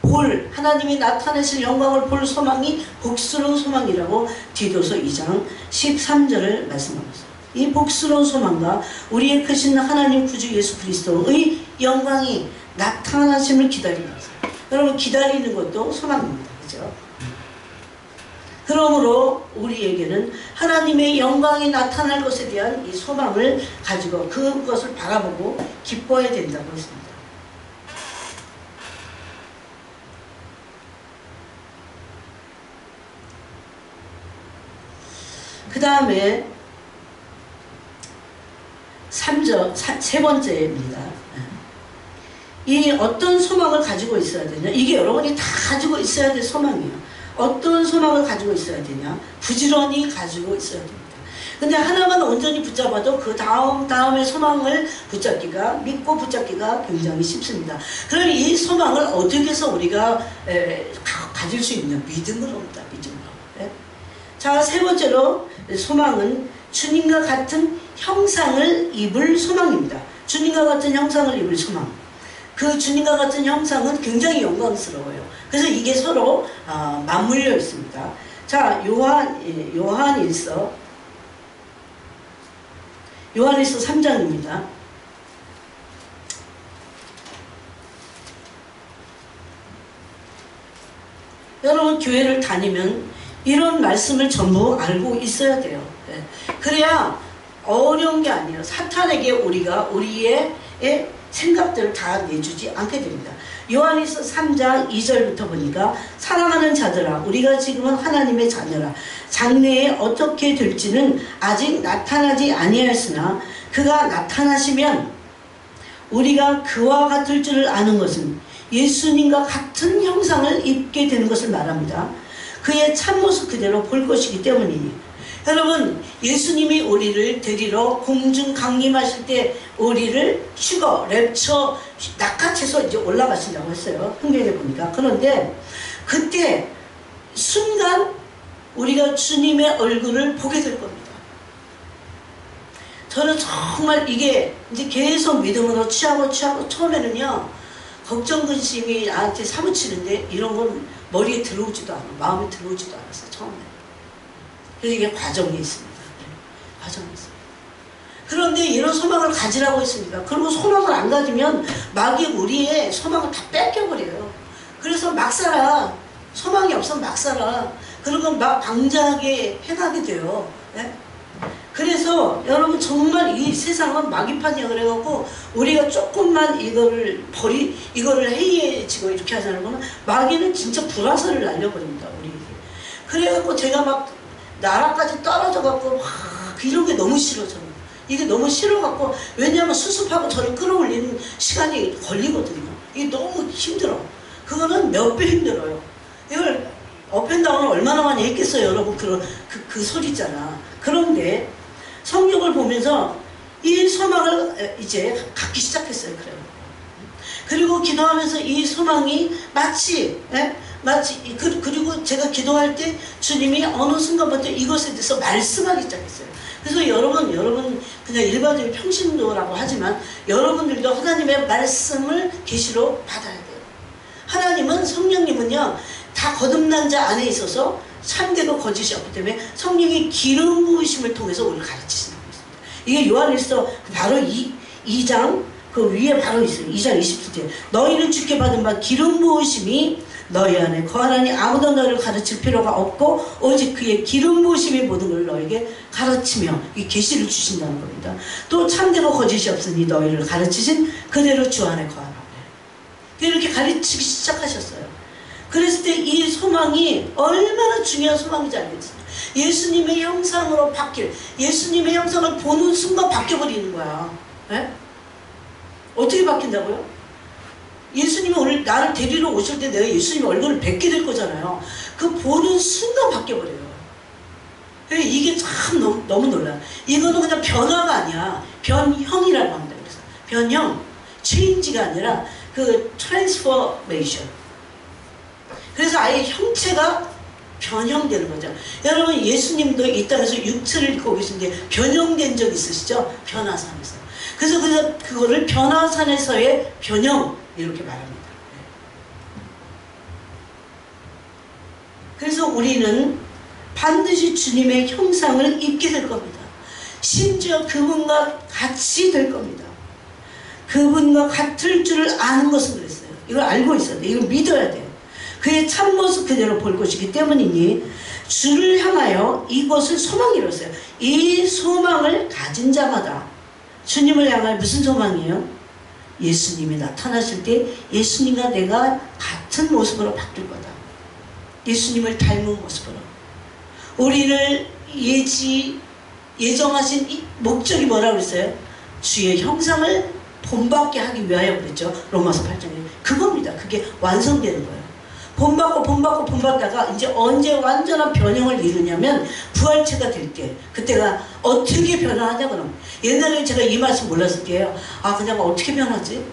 볼, 하나님이 나타내실 영광을 볼 소망이 복스러운 소망이라고 디도서 2장 13절을 말씀합니다. 이 복스러운 소망과 우리의 크신 하나님 구주 예수 그리스도의 영광이 나타나심을 기다리면서, 여러분 기다리는 것도 소망입니다. 그죠? 그러므로 우리에게는 하나님의 영광이 나타날 것에 대한 이 소망을 가지고 그것을 바라보고 기뻐해야 된다고 했습니다. 그 다음에 3절, 세 번째입니다. 이 어떤 소망을 가지고 있어야 되냐? 이게 여러분이 다 가지고 있어야 될 소망이에요. 어떤 소망을 가지고 있어야 되냐? 부지런히 가지고 있어야 됩니다. 근데 하나만 온전히 붙잡아도 그 다음의 소망을 믿고 붙잡기가 굉장히 쉽습니다. 그럼 이 소망을 어떻게 해서 우리가 가질 수 있냐? 믿음으로입니다. 믿음으로. 자, 세 번째로 소망은 주님과 같은 형상을 입을 소망입니다. 주님과 같은 형상을 입을 소망. 그 주님과 같은 형상은 굉장히 영광스러워요. 그래서 이게 서로 맞물려 있습니다. 자, 요한일서 3장입니다. 여러분 교회를 다니면 이런 말씀을 전부 알고 있어야 돼요. 그래야 어려운 게 아니에요. 사탄에게 우리가 우리의 생각들을 다 내주지 않게 됩니다. 요한일서 3장 2절부터 보니까 사랑하는 자들아, 우리가 지금은 하나님의 자녀라. 장래에 어떻게 될지는 아직 나타나지 아니하였으나 그가 나타나시면 우리가 그와 같을 줄을 아는 것은 예수님과 같은 형상을 입게 되는 것을 말합니다. 그의 참모습 그대로 볼 것이기 때문이니. 여러분, 예수님이 우리를 데리러 공중 강림하실 때 우리를 랩처, 낚아채서 이제 올라가신다고 했어요. 흥경에 보니까. 그런데 그때 순간 우리가 주님의 얼굴을 보게 될 겁니다. 저는 정말 이게 이제 계속 믿음으로 취하고 처음에는요, 걱정 근심이 나한테 사무치는데 이런 건 머리에 들어오지도 않아, 마음에 들어오지도 않았어요, 처음에. 그래서 이게 과정이 있습니다. 과정이 있습니다. 그런데 이런 소망을 가지라고 했습니다. 그리고 소망을 안 가지면 마귀 우리의 소망을 다 뺏겨버려요. 그래서 막 살아. 소망이 없으면 막 살아. 그리고 막 방자하게 행하게 돼요. 네? 그래서 여러분 정말 이 세상은 마귀판이야. 그래갖고 우리가 조금만 이거를 해이해지고 이렇게 하자는 거는 마귀는 진짜 불화살을 날려버립니다, 우리에게. 그래갖고 제가 막 나라까지 떨어져갖고 막 이런 게 너무 싫어, 저는. 이게 너무 싫어갖고, 왜냐하면 수습하고 저를 끌어올리는 시간이 걸리거든요. 이게 너무 힘들어. 그거는 몇 배 힘들어요. 이걸 업앤다운을 얼마나 많이 했겠어요, 여러분. 그 소리잖아. 그런데 성경을 보면서 이 소망을 이제 갖기 시작했어요. 그래요. 그리고 기도하면서 이 소망이 그리고 제가 기도할 때 주님이 어느 순간부터 이것에 대해서 말씀하기 시작했어요. 그래서 여러분 그냥 일반적인 평신도라고 하지만 여러분들도 하나님의 말씀을 계시로 받아야 돼요. 하나님은, 성령님은요, 다 거듭난 자 안에 있어서 참되고 거짓이 없기 때문에 성령의 기름 부으심을 통해서 우리를 가르치신다고 했습니다. 이게 요한일서 바로 2장 그 위에 바로 있어요. 2장 27절. 너희는 주께 받은 바 기름 부으심이 너희 안에 거하나니 아무도 너희를 가르칠 필요가 없고 오직 그의 기름 부으심이 모든 걸 너에게 가르치며 이 계시를 주신다는 겁니다. 또 참되고 거짓이 없으니 너희를 가르치신 그대로 주 안에 거하라. 이렇게 가르치기 시작하셨어요. 그랬을 때 이 소망이 얼마나 중요한 소망인지 알겠습니다. 예수님의 형상으로 예수님의 형상을 보는 순간 바뀌어버리는 거야. 네? 어떻게 바뀐다고요? 예수님이 오늘 나를 데리러 오실 때 내가 예수님 얼굴을 뵙게 될 거잖아요. 그 보는 순간 바뀌어버려요. 이게 참 너무 놀라요. 이거는 그냥 변화가 아니야. 변형이라고 합니다. 그래서 변형, 체인지가 아니라 그 트랜스포메이션. 그래서 아예 형체가 변형되는 거죠. 여러분, 예수님도 이 땅에서 육체를 입고 계신데 변형된 적 있으시죠? 변화산에서. 그래서 그거를 변화산에서의 변형, 이렇게 말합니다. 그래서 우리는 반드시 주님의 형상을 입게 될 겁니다. 심지어 그분과 같이 될 겁니다. 그분과 같을 줄을 아는 것은 그랬어요. 이걸 알고 있어야 돼. 이걸 믿어야 돼요. 그의 참모습 그대로 볼 것이기 때문이니 주를 향하여 이것을 소망이로써요. 이 소망을 가진 자마다 주님을 향하여 무슨 소망이에요? 예수님이 나타나실 때 예수님과 내가 같은 모습으로 바뀔 거다. 예수님을 닮은 모습으로. 우리를 예정하신 이 목적이 뭐라고 그랬어요? 주의 형상을 본받게 하기 위하여 그랬죠. 로마서 8장에. 그겁니다. 그게 완성되는 거예요. 본받다가 이제 언제 완전한 변형을 이루냐면 부활체가 될 때, 그때가 어떻게 변화하냐 그럼. 옛날에 제가 이 말씀 몰랐을 때요. 그냥 어떻게 변하지?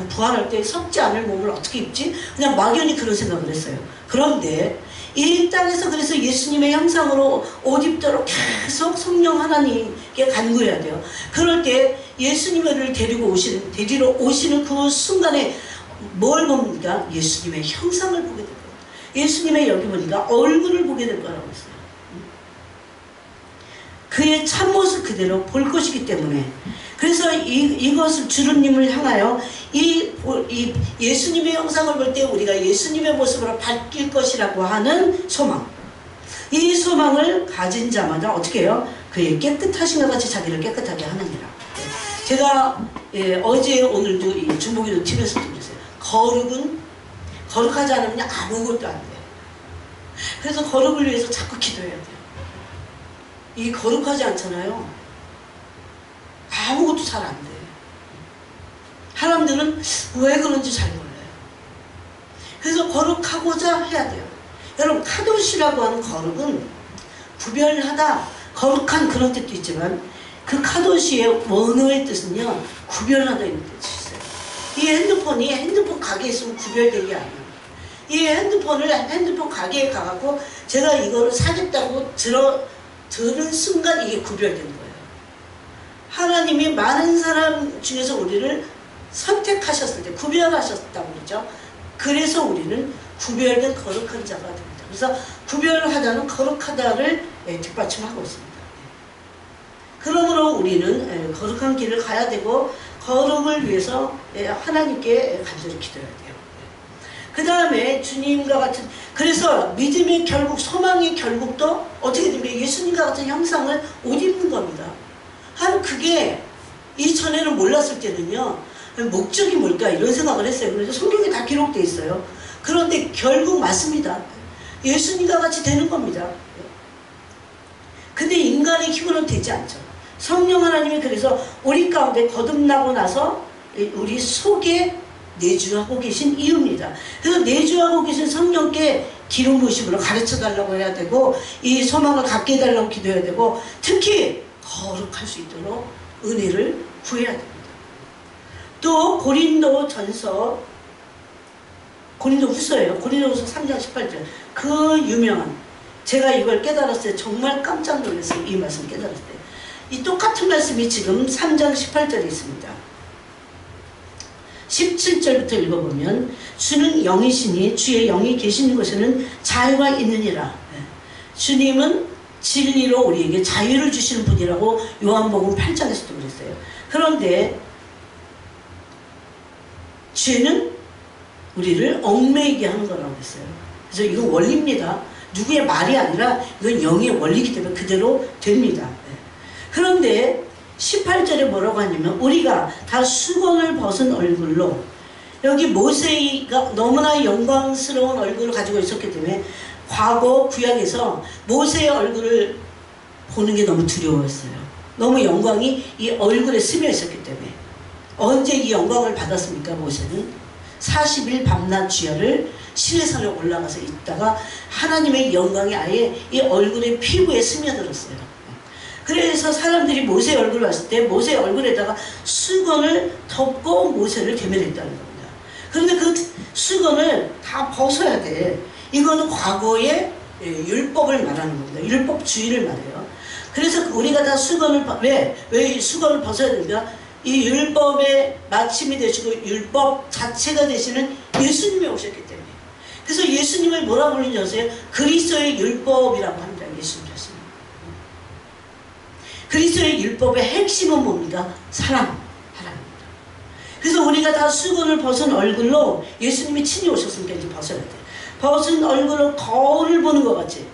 부활할 때 썩지 않을 몸을 어떻게 입지? 그냥 막연히 그런 생각을 했어요. 그런데 이 땅에서 그래서 예수님의 형상으로 옷 입도록 계속 성령 하나님께 간구해야 돼요. 그럴 때 예수님을 데리러 오시는 그 순간에 뭘 봅니까? 예수님의 형상을 보게 될 거예요. 예수님의 여기 보니까 얼굴을 보게 될 거라고 했어요. 그의 참모습 그대로 볼 것이기 때문에. 그래서 이것을 주님을 향하여 이 예수님의 형상을 볼 때 우리가 예수님의 모습으로 바뀔 것이라고 하는 소망. 이 소망을 가진 자마다 어떻게 해요? 그의 깨끗하신 것 같이 자기를 깨끗하게 하느니라. 제가 어제 오늘도 이 중보기도 TV에서 들었어요. 거룩하지 않으면 아무것도 안 돼요. 그래서 거룩을 위해서 자꾸 기도해야 돼요. 이게 거룩하지 않잖아요. 아무것도 잘 안 돼요. 사람들은 왜 그런지 잘 몰라요. 그래서 거룩하고자 해야 돼요. 여러분, 카도시라고 하는 거룩은 구별하다, 거룩한 그런 뜻도 있지만 그 카도시의 원어의 뜻은요, 구별하다 이런 뜻이 있어요. 이 핸드폰 가게에 있으면 구별되게 아니에요. 이 핸드폰 가게에 가갖고 제가 이거를 사겠다고 들은 순간 이게 구별된 거예요. 하나님이 많은 사람 중에서 우리를 선택하셨을 때 구별하셨다고 그러죠. 그래서 우리는 구별된 거룩한 자가 됩니다. 그래서 구별하다는 거룩하다를 뒷받침하고 있습니다. 그러므로 우리는 거룩한 길을 가야 되고 거룩을 위해서 하나님께 간절히 기도해야 돼요. 그 다음에 주님과 같은, 그래서 믿음의 결국, 소망의 결국도 어떻게 됩니까? 예수님과 같은 형상을 옷 입는 겁니다. 그게 이전에는 몰랐을 때는요, 목적이 뭘까 이런 생각을 했어요. 그래서 성경에 다 기록되어 있어요. 그런데 결국 맞습니다. 예수님과 같이 되는 겁니다. 근데 인간의 힘으로는 되지 않죠. 성령 하나님이 그래서 우리 가운데 거듭나고 나서 우리 속에 내주하고 계신 이유입니다. 그래서 내주하고 계신 성령께 기름 부으심으로 가르쳐 달라고 해야 되고, 이 소망을 갖게 해달라고 기도해야 되고, 특히 거룩할 수 있도록 은혜를 구해야 됩니다. 또 고린도후서예요. 고린도후서 3장 18절. 그 유명한, 제가 이걸 깨달았을 때 정말 깜짝 놀랐어요. 이 말씀 깨달았을 때. 이 똑같은 말씀이 지금 3장 18절에 있습니다. 17절부터 읽어보면, 주는 영이시니 주의 영이 계시는 곳에는 자유가 있느니라. 주님은 진리로 우리에게 자유를 주시는 분이라고 요한복음 8장에서도 그랬어요. 그런데 죄는 우리를 얽매이게 하는 거라고 했어요. 그래서 이건 원리입니다. 누구의 말이 아니라 이건 영의 원리이기 때문에 그대로 됩니다. 그런데 18절에 뭐라고 하냐면, 우리가 다 수건을 벗은 얼굴로, 여기 모세가 너무나 영광스러운 얼굴을 가지고 있었기 때문에 과거 구약에서 모세의 얼굴을 보는 게 너무 두려웠어요. 너무 영광이 이 얼굴에 스며 있었기 때문에. 언제 이 영광을 받았습니까? 모세는 40일 밤낮 주야를 시내산에 올라가서 있다가 하나님의 영광이 아예 이 얼굴의 피부에 스며들었어요. 그래서 사람들이 모세의 얼굴을 봤을 때 모세의 얼굴에다가 수건을 덮고 모세를 대면했다는 겁니다. 그런데 그 수건을 다 벗어야 돼. 이거는 과거의 율법을 말하는 겁니다. 율법주의를 말해요. 그래서 우리가 다 수건을, 왜 수건을 벗어야 됩니까? 이 율법의 마침이 되시고 율법 자체가 되시는 예수님이 오셨기 때문에. 그래서 예수님을 뭐라고 부르는지 아세요? 그리스도의 율법이라고 합니다. 예수님 자신을. 그리스도의 율법의 핵심은 뭡니까? 사랑입니다. 그래서 우리가 다 수건을 벗은 얼굴로, 예수님이 친히 오셨으니까 이제 벗어야 돼요. 벗은 얼굴로 거울을 보는 것 같이,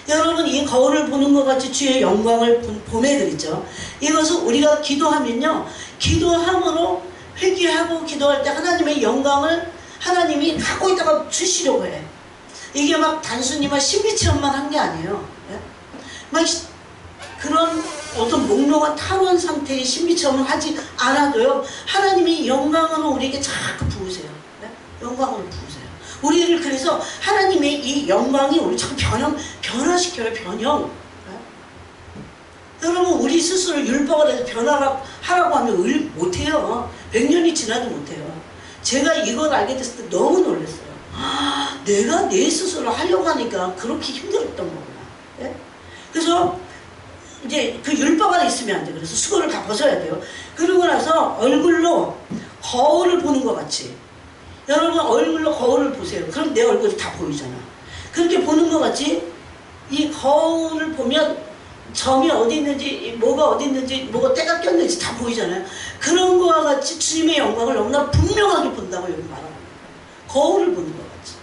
여러분 이 거울을 보는 것 같이 주의 영광을 보내드리죠. 이것은 우리가 기도하면요, 기도함으로 회개하고 기도할 때 하나님의 영광을 하나님이 갖고 있다가 주시려고 해. 이게 막 단순히 막 신비체험만 한 게 아니에요. 막 그런 어떤 몽롱한 탈원 상태의 신비체험을 하지 않아도요, 하나님이 영광으로 우리에게 자꾸 부으세요. 영광으로 부으세요. 우리를 그래서 하나님의 이 영광이 우리 자꾸 변화시켜요. 변형. 여러분 우리 스스로 율법을 해서 변화하라고 하면 못해요. 100년이 지나도 못해요. 제가 이걸 알게 됐을 때 너무 놀랐어요. 내가 내 스스로 하려고 하니까 그렇게 힘들었던 거구나. 그래서 이제 그 율법 안에 있으면 안 돼요. 그래서 수건을 다 벗어야 돼요. 그러고 나서 얼굴로 거울을 보는 것 같이, 여러분 얼굴로 거울을 보세요. 그럼 내 얼굴이 다 보이잖아. 그렇게 보는 것 같이 이 거울을 보면 점이 어디 있는지, 뭐가 어디 있는지, 뭐가 때가 꼈는지 다 보이잖아요. 그런 거와 같이 주님의 영광을 너무나 분명하게 본다고 여기 말하는 거예요. 거울을 보는 것 같이.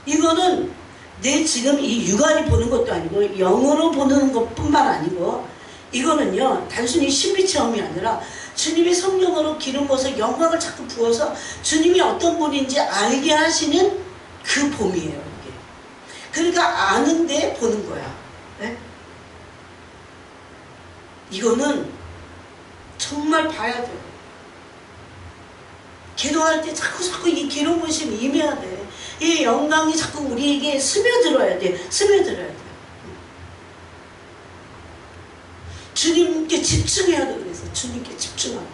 이거는 내 지금 이 육안이 보는 것도 아니고 영으로 보는 것뿐만 아니고, 이거는요 단순히 신비체험이 아니라 주님이 성령으로 기름 부어서 영광을 자꾸 부어서 주님이 어떤 분인지 알게 하시는 그 봄이에요. 이게. 그러니까 아는데 보는 거야. 네? 이거는 정말 봐야 돼요. 기도할 때 자꾸 이 기름 부으심이 임해야 돼. 이 영광이 자꾸 우리에게 스며들어야 돼. 스며들어야 돼. 주님께 집중해야 돼. 그래서 주님께 집중하고.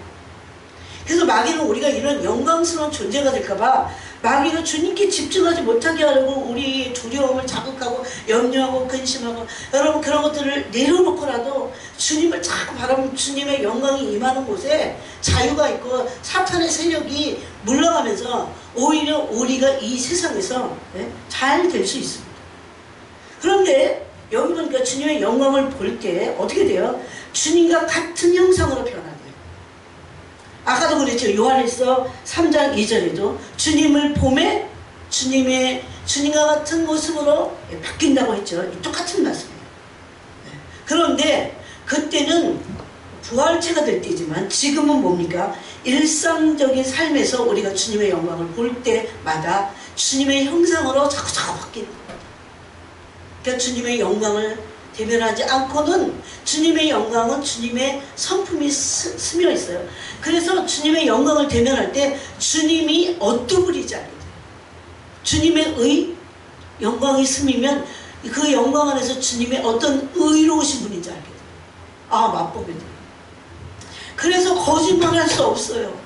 그래서 마귀는 우리가 이런 영광스러운 존재가 될까봐 마귀가 주님께 집중하지 못하게 하려고 우리 두려움을 자극하고 염려하고 근심하고 여러분 그런 것들을 내려놓고라도 주님을 자꾸 바라보면 주님의 영광이 임하는 곳에 자유가 있고 사탄의 세력이 물러가면서 오히려 우리가 이 세상에서 잘 될 수 있습니다. 그런데 여기 보니까 주님의 영광을 볼 때 어떻게 돼요? 주님과 같은 형상으로 변화돼요. 아까도 그랬죠. 요한일서 3장 2절에도 주님을 봄에 주님과 같은 모습으로 바뀐다고 했죠. 똑같은 말씀이에요. 그런데 그때는 부활체가 될 때지만 지금은 뭡니까? 일상적인 삶에서 우리가 주님의 영광을 볼 때마다 주님의 형상으로 자꾸 바뀌는 거예요. 그러니까 주님의 영광을 대면하지 않고는 주님의 영광은 주님의 성품이 스며 있어요. 그래서 주님의 영광을 대면할 때 주님이 어떠분인지 알게 돼요. 주님의 영광이 스미면 그 영광 안에서 주님의 어떤 의로우신 분인지 알게 돼요. 맛보게 돼요. 그래서 거짓말할 수 없어요.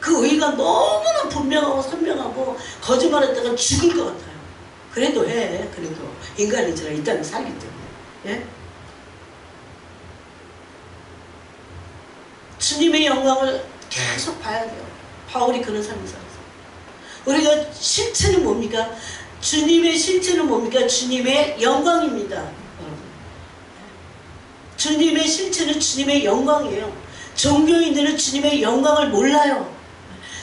그 의가 너무나 분명하고 선명하고 거짓말했다가 죽을 것 같아요. 그래도 인간이지라 이 땅에 살기 때문에. 예? 주님의 영광을 계속 봐야 돼요. 바울이 그런 삶을 살았어요. 우리가 실체는 뭡니까? 주님의 실체는 뭡니까? 주님의 영광입니다. 여러분. 주님의 실체는 주님의 영광이에요. 종교인들은 주님의 영광을 몰라요.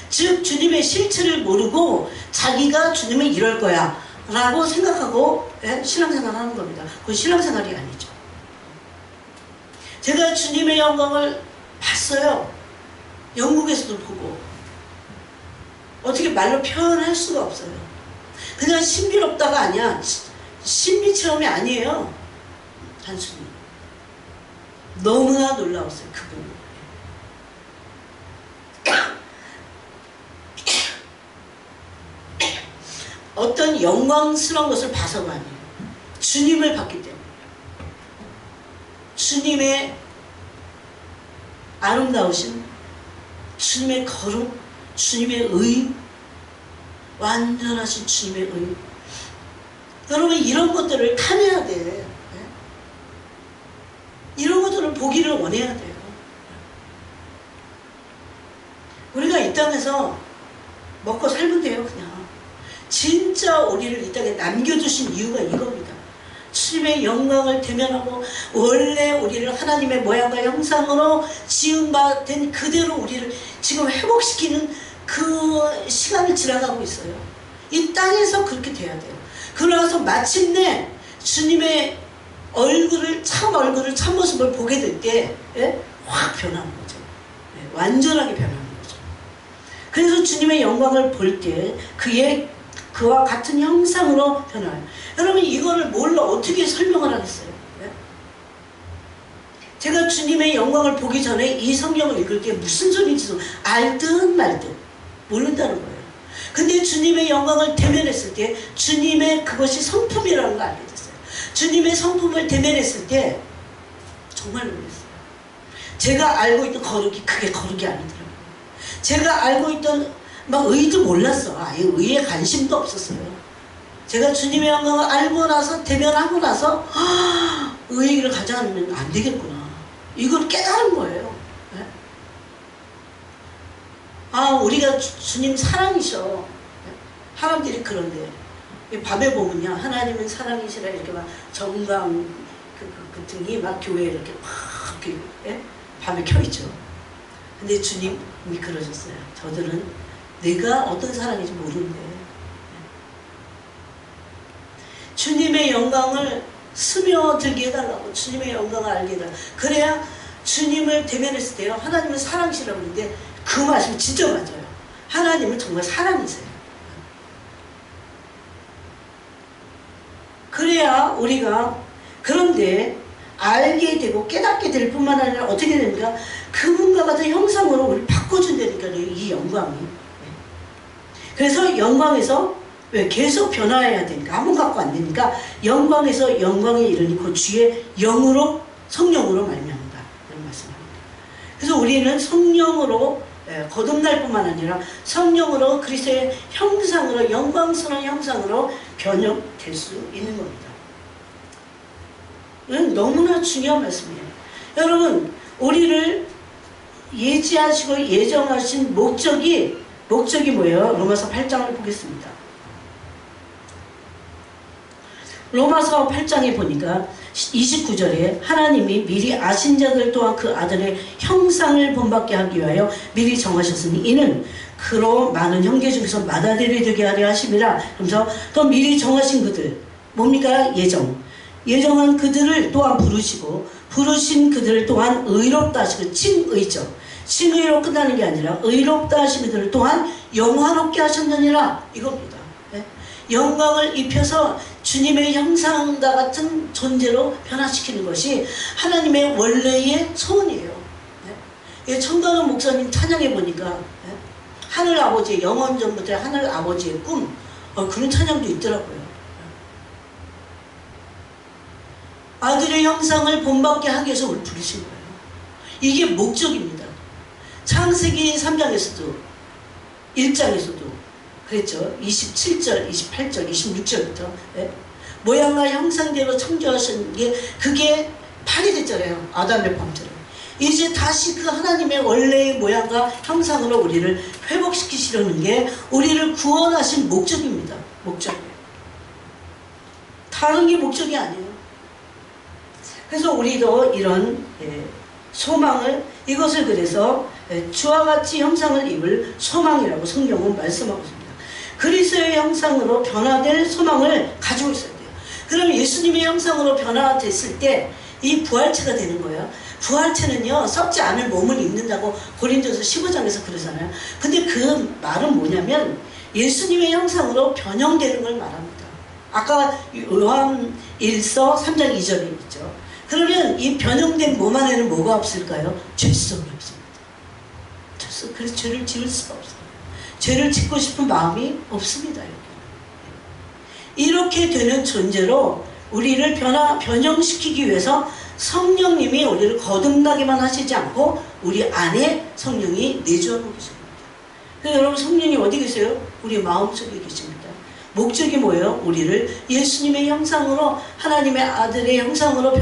즉 주님의 실체를 모르고 자기가 주님은 이럴 거야 라고 생각하고 신앙생활을 하는 겁니다. 그건 신앙생활이 아니죠. 제가 주님의 영광을 봤어요. 영국에서도 보고 어떻게 말로 표현할 수가 없어요. 그냥 신비롭다가 아니야. 신비체험이 아니에요. 단순히 너무나 놀라웠어요. 그분. 어떤 영광스러운 것을 봐서가 아니에요. 주님을 봤기 때문에. 주님의 아름다우심, 주님의 거룩, 주님의 의, 완전하신 주님의 의. 여러분 이런 것들을 탐해야 돼. 이런 것들을 보기를 원해야 돼요. 우리가 이 땅에서 먹고 살면 돼요. 그냥 진짜 우리를 이 땅에 남겨두신 이유가 이겁니다. 주님의 영광을 대면하고 원래 우리를 하나님의 모양과 형상으로 지음받은 그대로 우리를 지금 회복시키는 그 시간을 지나가고 있어요. 이 땅에서 그렇게 돼야 돼요. 그러나서 마침내 주님의 얼굴을 참모습을 보게 될 때 확 변하는 거죠. 완전하게 변하는 거죠. 그래서 주님의 영광을 볼 때 그와 같은 형상으로 변화해요. 여러분 이거를 뭘로 어떻게 설명을 하겠어요? 제가 주님의 영광을 보기 전에 이 성경을 읽을 때 무슨 소리인지도 알듯 말듯 모른다는 거예요. 근데 주님의 영광을 대면했을 때 주님의 그것이 성품이라는 걸 알게 됐어요. 주님의 성품을 대면했을 때 정말 놀랐어요. 제가 알고 있던 거룩이 그게 거룩이 아니더라고요. 제가 알고 있던 의도 몰랐어. 아예 의에 관심도 없었어요. 제가 주님의 영광을 알고 나서 대면하고 나서 의의를 가지 않으면 안 되겠구나. 이걸 깨달은 거예요. 네? 우리가 주님 사랑이셔. 사람들이 그런데 밤에 보면요 하나님은 사랑이시라 이렇게 막 정강 그 등이 막 교회에 이렇게 막 이렇게 밤에 켜있죠. 근데 주님이 그러셨어요. 저들은 내가 어떤 사랑인지 모르는데 주님의 영광을 스며들게 해달라고 주님의 영광을 알게 해달라고. 그래야 주님을 대면했을 때요 하나님은 사랑이시라고 그러는데 그 말씀이 진짜 맞아요. 하나님은 정말 사랑이세요. 그래야 우리가 그런데 알게 되고 깨닫게 될 뿐만 아니라 어떻게 됩니까? 그분과 같은 형상으로 우리를 바꿔준다니까요. 이 영광이. 그래서 영광에서 왜 계속 변화해야 되니까 한 번 갖고 안 되니까 영광에서 영광에 이르니 그 주의 영으로 성령으로 말미암는다 이런 말씀합니다. 그래서 우리는 성령으로 거듭날 뿐만 아니라 성령으로 그리스도의 형상으로 영광스러운 형상으로 변형될 수 있는 겁니다. 이건 너무나 중요한 말씀이에요. 여러분 우리를 예지하시고 예정하신 목적이 뭐예요? 로마서 8장을 보겠습니다. 로마서 8장에 보니까 29절에 하나님이 미리 아신 자들 또한 그 아들의 형상을 본받게 하기 위하여 미리 정하셨으니 이는 그로 많은 형제 중에서 맏아들이 되게 하려 하심이라. 그러면서 또 미리 정하신 그들 뭡니까? 예정한 그들을 또한 부르시고 부르신 그들을 또한 의롭다 하시고 칭의죠. 칭의로 끝나는 게 아니라 의롭다 하신 그들을 또한 영화롭게 하셨느니라 이겁니다. 영광을 입혀서 주님의 형상과 같은 존재로 변화시키는 것이 하나님의 원래의 소원이에요. 청강원 목사님 찬양해 보니까 하늘 아버지의 영원전부터의 하늘 아버지의 꿈 그런 찬양도 있더라고요. 아들의 형상을 본받게 하기 위해서 우리 부르신 거예요. 이게 목적입니다. 창세기 3장에서도 1장에서도 그랬죠. 27절, 28절, 26절부터 모양과 형상대로 창조하신 게 그게 파괴됐잖아요. 아담의 범죄로. 이제 다시 그 하나님의 원래의 모양과 형상으로 우리를 회복시키시려는 게 우리를 구원하신 목적입니다. 목적이에요. 다른 게 목적이 아니에요. 그래서 우리도 이런 소망을 이것을 그래서 주와 같이 형상을 입을 소망이라고 성경은 말씀하고 있습니다. 그리스도의 형상으로 변화될 소망을 가지고 있어야 돼요. 그럼 예수님의 형상으로 변화됐을 때 이 부활체가 되는 거예요. 부활체는요 썩지 않을 몸을 입는다고 고린도서 15장에서 그러잖아요. 근데 그 말은 뭐냐면 예수님의 형상으로 변형되는 걸 말합니다. 아까 요한일서 3장 2절에 있죠. 그러면 이 변형된 몸 안에는 뭐가 없을까요? 죄성이 없습니다. 그래서 죄를 지을 수가 없어요. 죄를 짓고 싶은 마음이 없습니다. 이렇게 되는 존재로 우리를 변형시키기 위해서 성령님이 우리를 거듭나게만 하시지 않고 우리 안에 성령이 내주하고 계십니다. 그래서 여러분 성령이 어디 계세요? 우리 마음속에 계십니다. 목적이 뭐예요? 우리를 예수님의 형상으로 하나님의 아들의 형상으로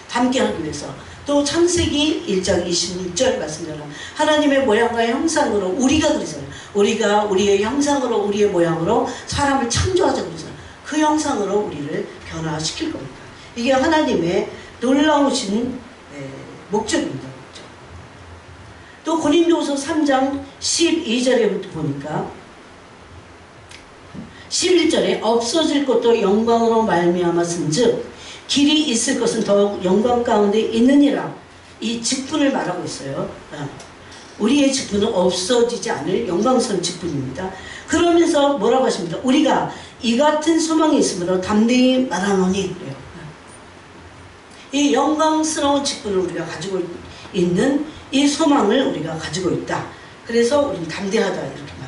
닮게 하기 위해서 또 창세기 1장 26절 말씀대로 하나님의 모양과 형상으로 우리가 그러잖아요. 우리가 우리의 형상으로 우리의 모양으로 사람을 창조하자 그러잖아요. 그 형상으로 우리를 변화시킬 겁니다. 이게 하나님의 놀라우신 목적입니다. 목적. 또 고린도후서 3장 12절에부터 보니까 11절에 없어질 것도 영광으로 말미암았은즉 길이 있을 것은 더욱 영광 가운데 있느니라. 이 직분을 말하고 있어요. 우리의 직분은 없어지지 않을 영광스러운 직분입니다. 그러면서 뭐라고 하십니까? 우리가 이 같은 소망이 있으므로 담대히 말하노니 그래요. 이 영광스러운 직분을 우리가 가지고 있는 이 소망을 우리가 가지고 있다. 그래서 우리는 담대하다 이렇게 말합니다.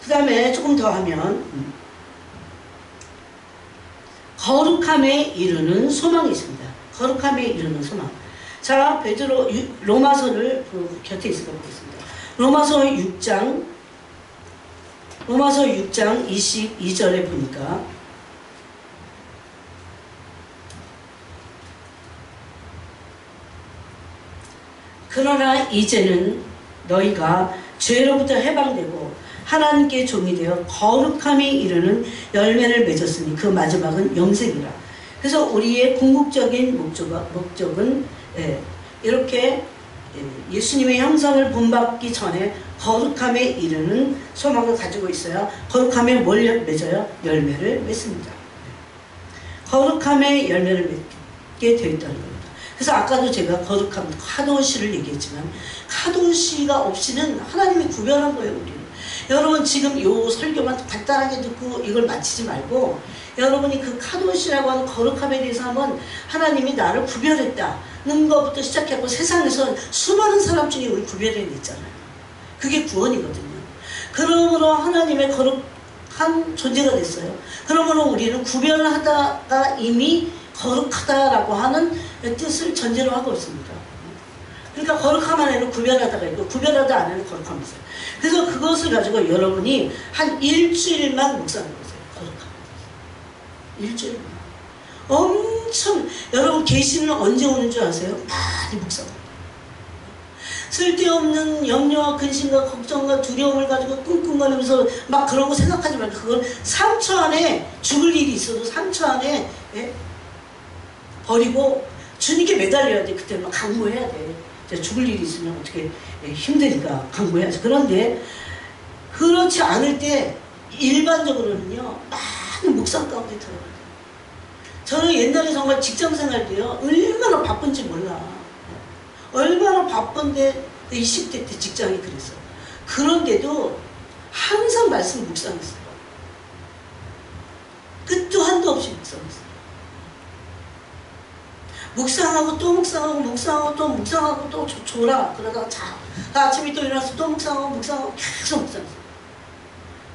그 다음에 조금 더 하면 거룩함에 이르는 소망이 있습니다. 거룩함에 이르는 소망. 자, 베드로 로마서를 곁에 있어 보겠습니다. 로마서 6장 22절에 보니까 그러나 이제는 너희가 죄로부터 해방되고 하나님께 종이 되어 거룩함에 이르는 열매를 맺었으니 그 마지막은 영생이라. 그래서 우리의 궁극적인 목적은 이렇게 예수님의 형상을 본받기 전에 거룩함에 이르는 소망을 가지고 있어야 거룩함에 뭘 맺어요? 열매를 맺습니다. 거룩함에 열매를 맺게 되어 있다는 겁니다. 그래서 아까도 제가 거룩함, 카도시를 얘기했지만 카도시가 없이는 하나님이 구별한 거예요. 우리는. 여러분 지금 요 설교만 간단하게 듣고 이걸 마치지 말고 여러분이 그 카도시라고 하는 거룩함에 대해서 한번 하나님이 나를 구별했다는 것부터 시작해서 세상에서 수많은 사람 중에 우리 구별해냈잖아요. 그게 구원이거든요. 그러므로 하나님의 거룩한 존재가 됐어요. 그러므로 우리는 구별하다가 이미 거룩하다라고 하는 뜻을 전제로 하고 있습니다. 그러니까 거룩함 안에는 구별하다가 있고 구별하다 안에는 거룩함이 있어요. 그래서 그것을 가지고 여러분이 한 일주일만 묵상해보세요. 거룩함. 일주일만. 엄청 여러분 계시는 언제 오는 줄 아세요? 많이 묵상합니다. 쓸데없는 염려와 근심과 걱정과 두려움을 가지고 끙끙거리면서 막 그런 거 생각하지 말고 그건 3초 안에 죽을 일이 있어도 3초 안에 버리고 주님께 매달려야 돼. 그때 막 강구해야 돼. 죽을 일이 있으면 어떻게 힘드니까 강구해야지. 그런데 그렇지 않을 때 일반적으로는요 많은 묵상 가운데 들어가요. 저는 옛날에 정말 직장생활 때요 얼마나 바쁜지 몰라. 얼마나 바쁜데 20대 때 직장이 그랬어. 그런데도 항상 말씀 묵상했어요. 끝도 한도 없이 묵상했어요. 묵상하고 또 묵상하고 묵상하고 또 묵상하고 또 졸아. 그러다가 자. 아침에 또 일어나서 또 묵상하고 묵상하고 계속 묵상했어요.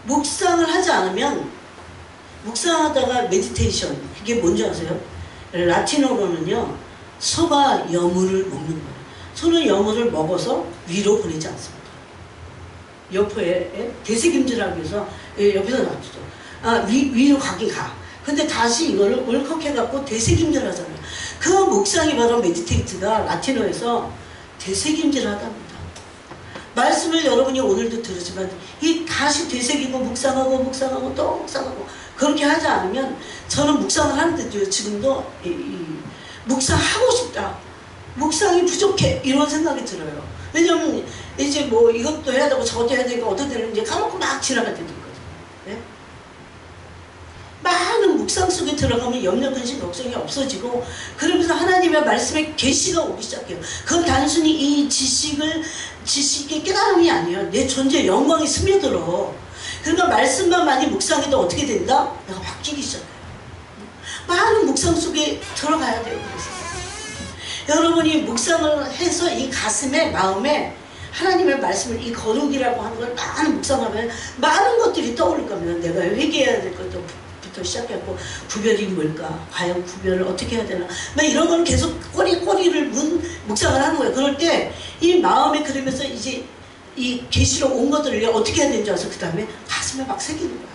묵상을 하지 않으면 묵상하다가 메디테이션 이게 뭔지 아세요? 라틴어로는요 소가 여물을 먹는 거예요. 소는 여물을 먹어서 위로 보내지 않습니다. 옆에 되새김질하기 위해서 옆에서 놔두죠. 위로 가긴 가. 근데 다시 이거를 울컥해갖고 되새김질 하잖아요. 그 묵상이 바로 메디테이트가 라틴어에서 되새김질 하답니다. 말씀을 여러분이 오늘도 들으지만 이 다시 되새기고 묵상하고 묵상하고 또 묵상하고 그렇게 하지 않으면 저는 묵상을 하는데도요 지금도 묵상하고 싶다. 묵상이 부족해. 이런 생각이 들어요. 왜냐면 이제 뭐 이것도 해야 되고 저것도 해야 되니까 어떻게 되는지 까먹고 막 지나갈 때도 있거든요. 네? 많은 묵상 속에 들어가면 염려, 근심, 걱정이 없어지고 그러면서 하나님의 말씀에 계시가 오기 시작해요. 그건 단순히 이 지식의 깨달음이 아니에요. 내 존재의 영광이 스며들어. 그러니까 말씀만 많이 묵상해도 어떻게 된다? 내가 바뀌기 시작해요. 많은 묵상 속에 들어가야 돼요. 그래서 여러분이 묵상을 해서 이 가슴에 마음에 하나님의 말씀을 이 거룩이라고 하는 걸 많은 묵상하면 많은 것들이 떠오를 겁니다. 내가 회개해야 될 것부터 시작해서 구별이 뭘까? 과연 구별을 어떻게 해야 되나? 막 이런 걸 계속 꼬리를 묵상을 하는 거예요. 그럴 때 이 마음에 그러면서 이제 이 계시로 온 것들을 어떻게 해야 되는지 알아서 그 다음에 가슴에 막 새기는 거야.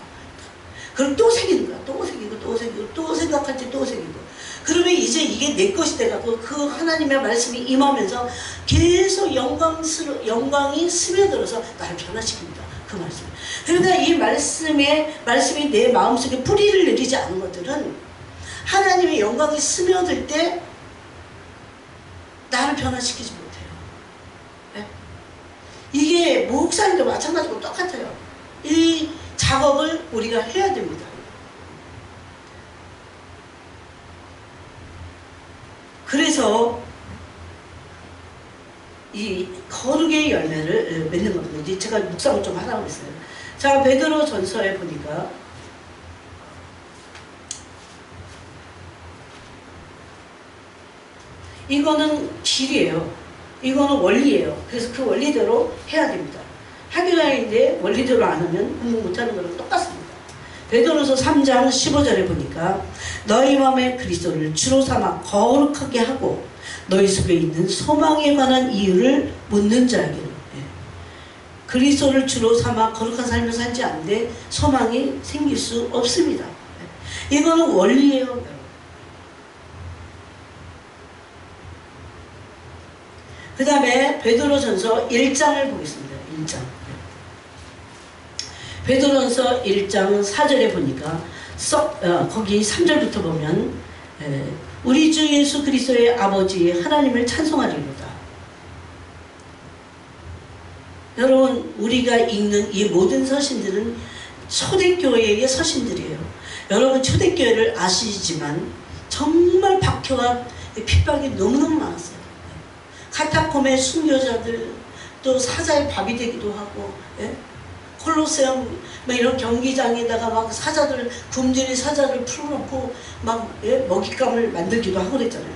그럼 또 새기는 거야. 또 새기고 또 새기고 또 생각할 때 또 새기고. 그러면 이제 이게 내 것이 돼갖고 그 하나님의 말씀이 임하면서 계속 영광이 스며들어서 나를 변화시킵니다. 그 말씀. 그러니까 이 말씀이 내 마음속에 뿌리를 내리지 않은 것들은 하나님의 영광이 스며들 때 나를 변화시키지 못해요. 네? 이게 목사님도 마찬가지고 똑같아요. 이 작업을 우리가 해야 됩니다. 그래서 이 거룩의 열매를 맺는 겁니다. 이제 제가 묵상을 좀 하라고 했어요. 자, 베드로 전서에 보니까 이거는 길이에요. 이거는 원리예요. 그래서 그 원리대로 해야 됩니다. 학교다니는데 원리대로 안 하면 공부 못하는 거랑 똑같습니다. 베드로서 3장 15절에 보니까 너희 마음에 그리스도를 주로 삼아 거룩하게 하고 너희 속에 있는 소망에 관한 이유를 묻는 자에게는 그리스도를 주로 삼아 거룩한 삶을 살지 않는데 소망이 생길 수 없습니다. 이거는 원리예요. 그 다음에 베드로전서 1장을 보겠습니다. 1장. 베드로전서 1장 4절에 보니까 거기 3절부터 보면 우리 주 예수 그리스도의 아버지 하나님을 찬송하리로다. 여러분 우리가 읽는 이 모든 서신들은 초대교회의 서신들이에요. 여러분 초대교회를 아시지만 정말 박해와 핍박이 너무너무 많았어요. 카타콤의 순교자들 또 사자의 밥이 되기도 하고 콜로세움 이런 경기장에다가 막 굶주린 사자를 풀어놓고 막 먹잇감을 만들기도 하고 그랬잖아요.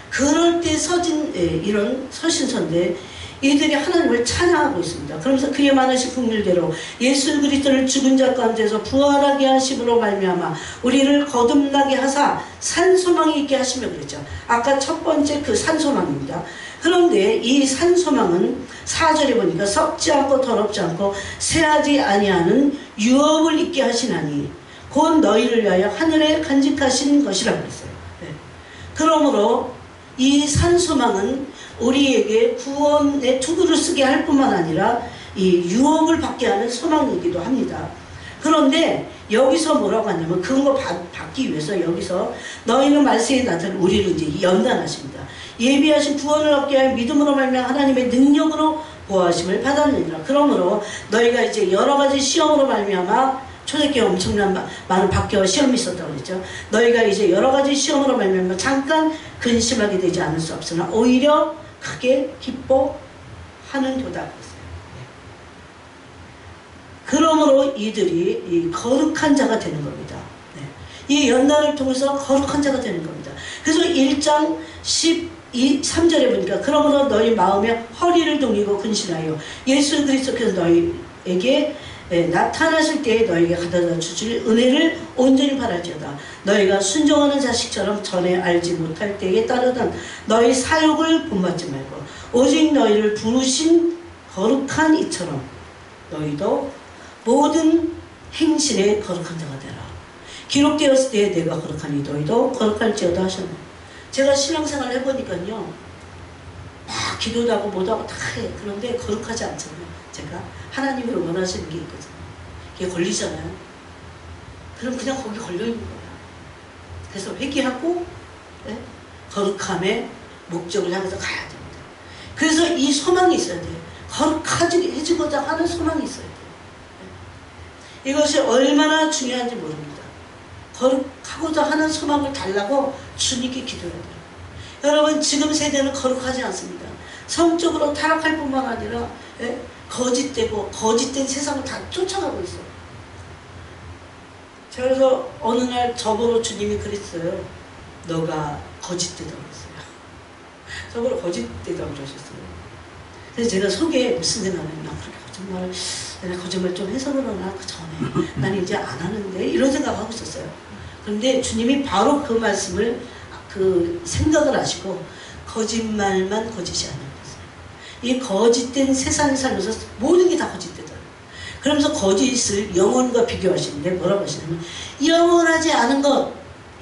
그럴 때 서진 이런 서신서인데 이들이 하나님을 찬양하고 있습니다. 그러면서 그의 많으신 긍휼대로 예수 그리스도를 죽은 자 가운데서 부활하게 하심으로 말미암아 우리를 거듭나게 하사 산소망이 있게 하시며 그랬죠. 아까 첫 번째 그 산소망입니다. 그런데 이 산소망은 4절에 보니까 썩지 않고 더럽지 않고 새하지 아니하는 유업을 있게 하시나니 곧 너희를 위하여 하늘에 간직하신 것이라고 그랬어요. 네. 그러므로 이 산소망은 우리에게 구원의 투구를 쓰게 할 뿐만 아니라 이 유업을 받게 하는 소망이기도 합니다. 그런데 여기서 뭐라고 하냐면 그런 거 받기 위해서 여기서 너희는 말세에 나타날 우리를 이제 연단하십니다. 예비하신 구원을 얻게 하여 믿음으로 말미암아 하나님의 능력으로 보호하심을 받았느니라. 그러므로 너희가 이제 여러 가지 시험으로 말미암아 초대교회 엄청난 많은 박해와 시험이 있었다고 그랬죠. 너희가 이제 여러 가지 시험으로 말미암아 잠깐 근심하게 되지 않을 수 없으나 오히려 크게 기뻐하는 도다 그랬어요. 그러므로 이들이 이 거룩한 자가 되는 겁니다. 이 연단을 통해서 거룩한 자가 되는 겁니다. 그래서 1장 3절에 보니까 그러므로 너희 마음에 허리를 동이고 근신하여 예수 그리스도께서 너희에게 나타나실 때에 너희에게 가져다 주실 은혜를 온전히 바라지어다. 너희가 순종하는 자식처럼 전에 알지 못할 때에 따르던 너희 사욕을 본받지 말고 오직 너희를 부르신 거룩한 이처럼 너희도 모든 행실에 거룩한 자가 되라. 기록되었을 때에 내가 거룩하니 너희도 거룩할지어다 하셨네. 제가 신앙생활을 해보니까요, 막 기도도 하고 뭐도 하고 다 해. 그런데 거룩하지 않잖아요. 제가 하나님이 원하시는 게 있거든요. 그게 걸리잖아요. 그럼 그냥 거기 걸려있는 거야. 그래서 회개하고 거룩함의 목적을 향해서 가야 됩니다. 그래서 이 소망이 있어야 돼요. 거룩해지고자 하는 소망이 있어야 돼요. 이것이 얼마나 중요한지 모릅니다. 거룩하고자 하는 소망을 달라고 주님께 기도해야 돼요. 여러분 지금 세대는 거룩하지 않습니다. 성적으로 타락할 뿐만 아니라 거짓되고 거짓된 세상을 다 쫓아가고 있어요. 그래서 어느 날 저보고 주님이 그랬어요. 너가 거짓되다고 했어요. 저보고 거짓되다고 그러셨어요. 그래서 제가 속에 무슨 생각을 나 그렇게 거짓말을 내가 거짓말 좀 해서 그러나 그 전에 난 이제 안 하는데 이런 생각하고 있었어요. 그런데 주님이 바로 그 말씀을 그 생각을 하시고 거짓말만 거짓이 아니었어요. 이 거짓된 세상에 살면서 모든 게 다 거짓되더라고요. 그러면서 거짓을 영혼과 비교하시는데 뭐라고 하시냐면 영원하지 않은 것,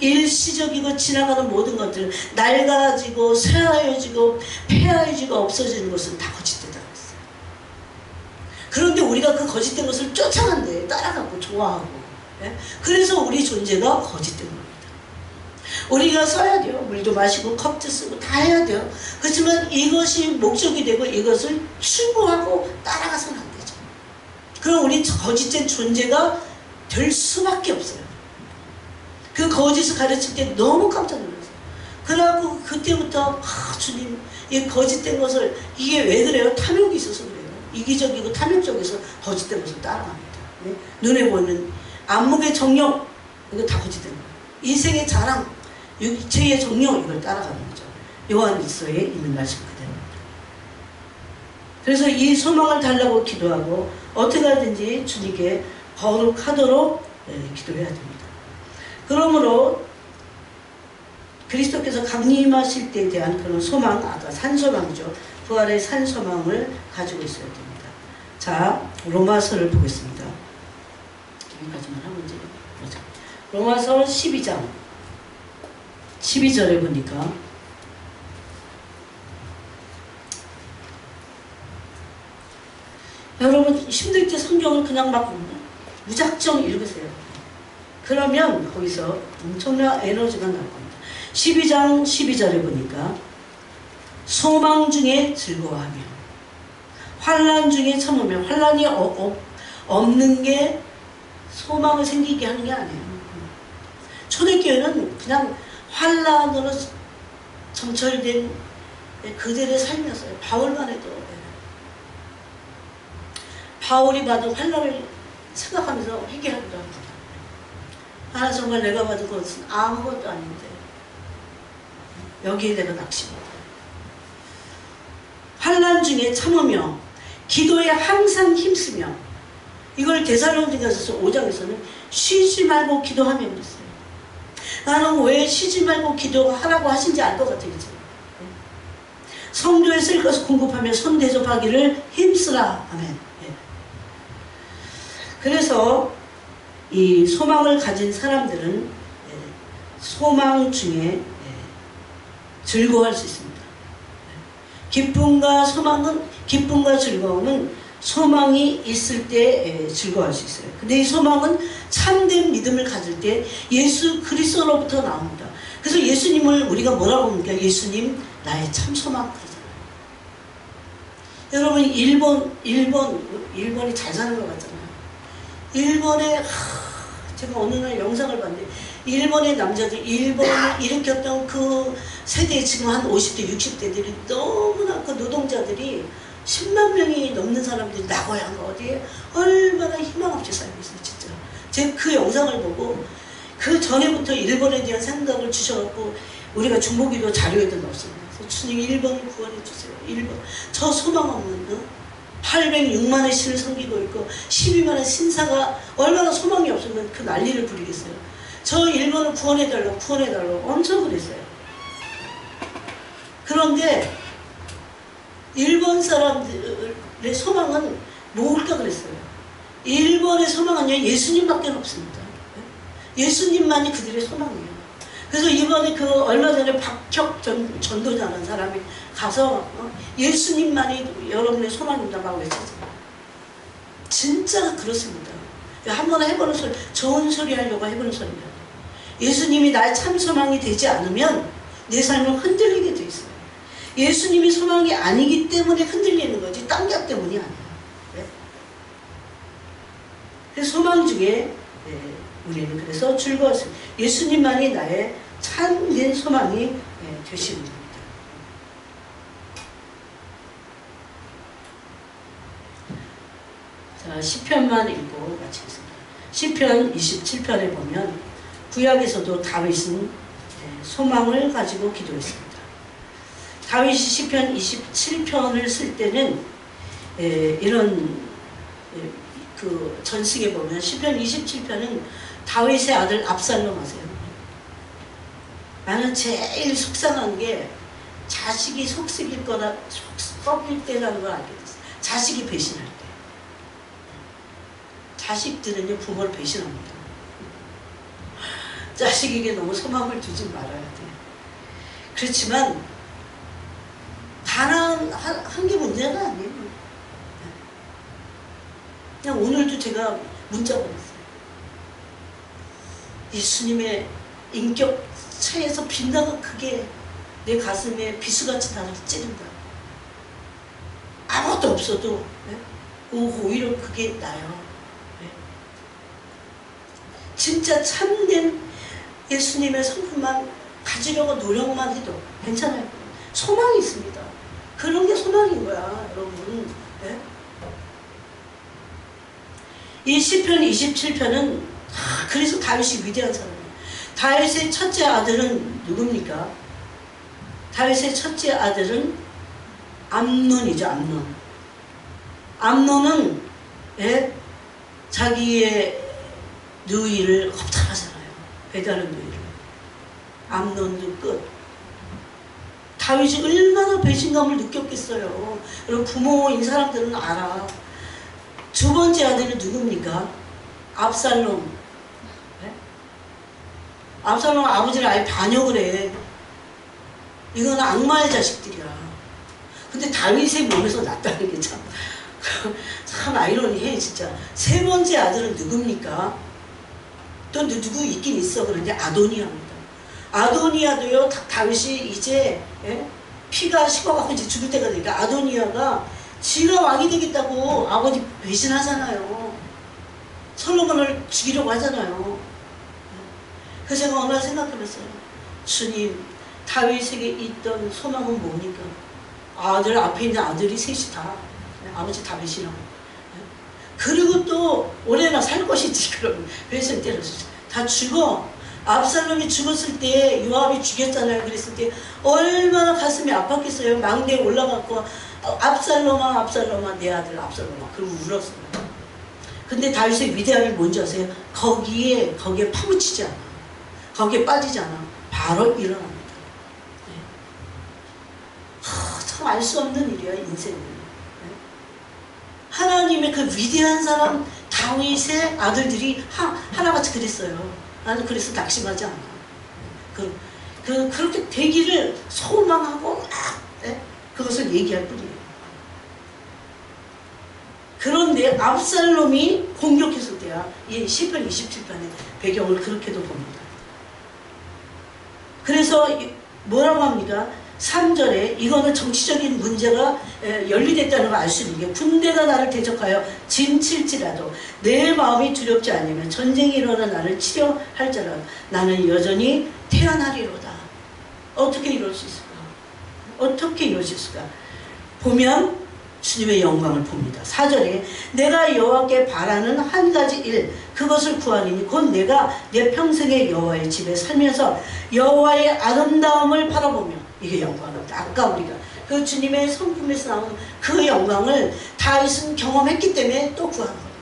일시적이고 지나가는 모든 것들 낡아지고 쇠하여지고 폐하여지고 없어지는 것은 다 거짓되다고 했어요. 그런데 우리가 그 거짓된 것을 쫓아간대. 따라가고 좋아하고. 그래서 우리 존재가 거짓된 겁니다. 우리가 써야 돼요. 물도 마시고 컵도 쓰고 다 해야 돼요. 그렇지만 이것이 목적이 되고 이것을 추구하고 따라가서는 안 되죠. 그럼 우리 거짓된 존재가 될 수밖에 없어요. 그 거짓을 가르칠 때 너무 깜짝 놀랐어요. 그래갖고 그때부터 주님 이 거짓된 것을 이게 왜 그래요? 탐욕이 있어서 그래요. 이기적이고 탐욕적에서 거짓된 것을 따라갑니다. 눈에 보이는 안목의 정욕 이거 다 거짓된 거예요. 인생의 자랑 육체의 정욕 이걸 따라가는 거죠. 요한일서에 있는 말씀 그대로입니다. 그래서 이 소망을 달라고 기도하고 어떻게 하든지 주님께 거룩하도록 기도해야 됩니다. 그러므로 그리스도께서 강림하실 때에 대한 그런 소망, 아까 산소망이죠. 부활의 산소망을 가지고 있어야 됩니다. 자, 로마서를 보겠습니다. 여기까지만 하면 이제 보자. 로마서 12장 12절에 보니까 여러분 힘들 때 성경을 그냥 막 무작정 읽으세요. 그러면 거기서 엄청난 에너지가 나올 겁니다. 12장 12절에 보니까 소망 중에 즐거워하며 환난 중에 참으며 환난이 없는 게 소망을 생기게 하는 게 아니에요. 초대교회는 그냥 환난으로 점철된 그들의 삶이었어요. 바울만 해도 바울이 받은 환난을 생각하면서 회개하기도 합니다. 하나 정말 내가 받은 것은 아무것도 아닌데 여기에 내가 낙심하다. 환난 고난 중에 참으며 기도에 항상 힘쓰며, 이걸 데살로니가서 5장에서는 쉬지 말고 기도하며 그랬어요. 나는 왜 쉬지 말고 기도하라고 하신지 알 것 같아요. 성도에 쓸 것을 공급하며 선대접하기를 힘쓰라. 아멘. 그래서 이 소망을 가진 사람들은 소망 중에 즐거워할 수 있습니다. 기쁨과 즐거움은 소망이 있을 때 즐거워할 수 있어요. 근데 이 소망은 참된 믿음을 가질 때 예수 그리스도로부터 나옵니다. 그래서 예수님을 우리가 뭐라고 합니까? 예수님 나의 참 소망 그러잖아요. 여러분 일본이 잘 사는 것 같잖아요. 일본에 제가 어느 날 영상을 봤는데 일본의 남자들, 일본을 일으켰던 그 세대, 지금 한 50대 60대들이 너무나 그 노동자들이 10만 명이 넘는 사람들이 나고야가 어디에 얼마나 희망 없이 살고 있어요. 진짜 제가 그 영상을 보고 그 전에부터 일본에 대한 생각을 주셔갖고 우리가 중보기도 자료에도 넣었습니다. 주님 일본을 구원해 주세요. 일본 저 소망 없는 806만의 신을 섬기고 있고 12만의 신사가 얼마나 소망이 없으면 그 난리를 부리겠어요. 저 일본을 구원해달라고 엄청 그랬어요. 그런데 일본 사람들의 소망은 뭘까 그랬어요. 일본의 소망은요, 예수님밖에 없습니다. 예수님만이 그들의 소망이에요. 그래서 이번에 그 얼마 전에 박혁 전도자라는 사람이 가서 예수님만이 여러분의 소망입니다라고 외쳤어요. 진짜 그렇습니다. 한번 해보는 소리, 좋은 소리 하려고 해보는 소리입니다. 예수님이 나의 참 소망이 되지 않으면 내 삶을 흔들리게 돼 있어요. 예수님이 소망이 아니기 때문에 흔들리는 거지 딴 것 때문이 아니에요. 네? 그래서 소망 중에 우리는 그래서 즐거웠습니다. 예수님만이 나의 참된 소망이 되시는 겁니다. 자, 시편만 읽고 마치겠습니다. 시편 27편에 보면 구약에서도 다윗은 소망을 가지고 기도했습니다. 다윗이 시편 27편을 쓸 때는 이런 그 전승에 보면 시편 27편은 다윗의 아들 압살롬 아세요? 나는 제일 속상한 게 자식이 썩일 때라는 걸 알게 됐어요. 자식이 배신할 때. 자식들은요 부모를 배신합니다. 자식에게 너무 소망을 두지 말아야 돼. 그렇지만 가난한 게 문제가 아니에요. 그냥 오늘도 제가 문자 보냈어요. 예수님의 인격 차에서 빛나가 크게 내 가슴에 비수같이 나를 찌른다. 아무것도 없어도 오히려 그게 나요. 진짜 참된 예수님의 성품만 가지려고 노력만 해도 괜찮아요. 소망이 있습니다. 그런 게 소망인 거야, 여러분. 네? 이 시편 27편은 그래서 다윗이 위대한 사람이에요. 다윗의 첫째 아들은 누굽니까? 다윗의 첫째 아들은 암논이죠. 암논은 자기의 누이를 겁탈하잖아요. 배다른 누이를. 암논도 끝. 다윗이 얼마나 배신감을 느꼈겠어요. 여러분 부모인 사람들은 알아. 두 번째 아들은 누굽니까? 압살롬. 네? 압살롬 아버지를 아예 반역을 해. 이건 악마의 자식들이야. 근데 다윗의 몸에서 났다는 게 참 아이러니해 진짜. 세 번째 아들은 누굽니까? 또 누구 있긴 있어. 그런데 아도니아입니다. 아도니아도요, 다윗이 이제 피가 식어가고 이제 죽을 때가 되니까 아도니아가 지가 왕이 되겠다고 아버지 배신하잖아요. 솔로몬을 죽이려고 하잖아요. 그래서 제가 어느 날 생각해봤어요. 주님, 다윗에게 있던 소망은 뭡니까? 아들 앞에 있는 아들이 셋이 다 아버지 다 배신하고, 그리고 또 오래나 살 것이지. 그럼 배신 때렸어. 다 죽어. 압살롬이 죽었을 때 요압이 죽였잖아요. 그랬을 때 얼마나 가슴이 아팠겠어요. 망대에 올라갔고 압살롬아 압살롬아 내 아들 압살롬아 그러고 울었어요. 근데 다윗의 위대함이 뭔지 아세요? 거기에 파묻히지 않아. 거기에 빠지지 않아. 바로 일어납니다. 네. 참 알 수 없는 일이야 인생은. 네. 하나님의 그 위대한 사람 다윗의 아들들이 하나같이 그랬어요. 나는 그래서 낙심하지 않아. 그렇게 되기를 소망하고 네? 그것을 얘기할 뿐이에요. 그런데 압살롬이 공격했을 때야 이 시편 27편의 배경을 그렇게도 봅니다. 그래서 뭐라고 합니까? 3절에 이거는 정치적인 문제가 연루됐다는 걸 알 수 있는 게 군대가 나를 대적하여 진칠지라도 내 마음이 두렵지 않으면 전쟁이 일어나 나를 치려 할지라도 나는 여전히 태어나리로다. 어떻게 이럴 수 있을까? 어떻게 이럴 수 있을까? 보면 주님의 영광을 봅니다. 4절에 내가 여호와께 바라는 한 가지 일 그것을 구하리니 곧 내가 내 평생의 여호와의 집에 살면서 여호와의 아름다움을 바라보며 이게 영광입니다. 아까 우리가 그 주님의 성품에서 나온 그 영광을 다윗은 경험했기 때문에 또 구하는 겁니다.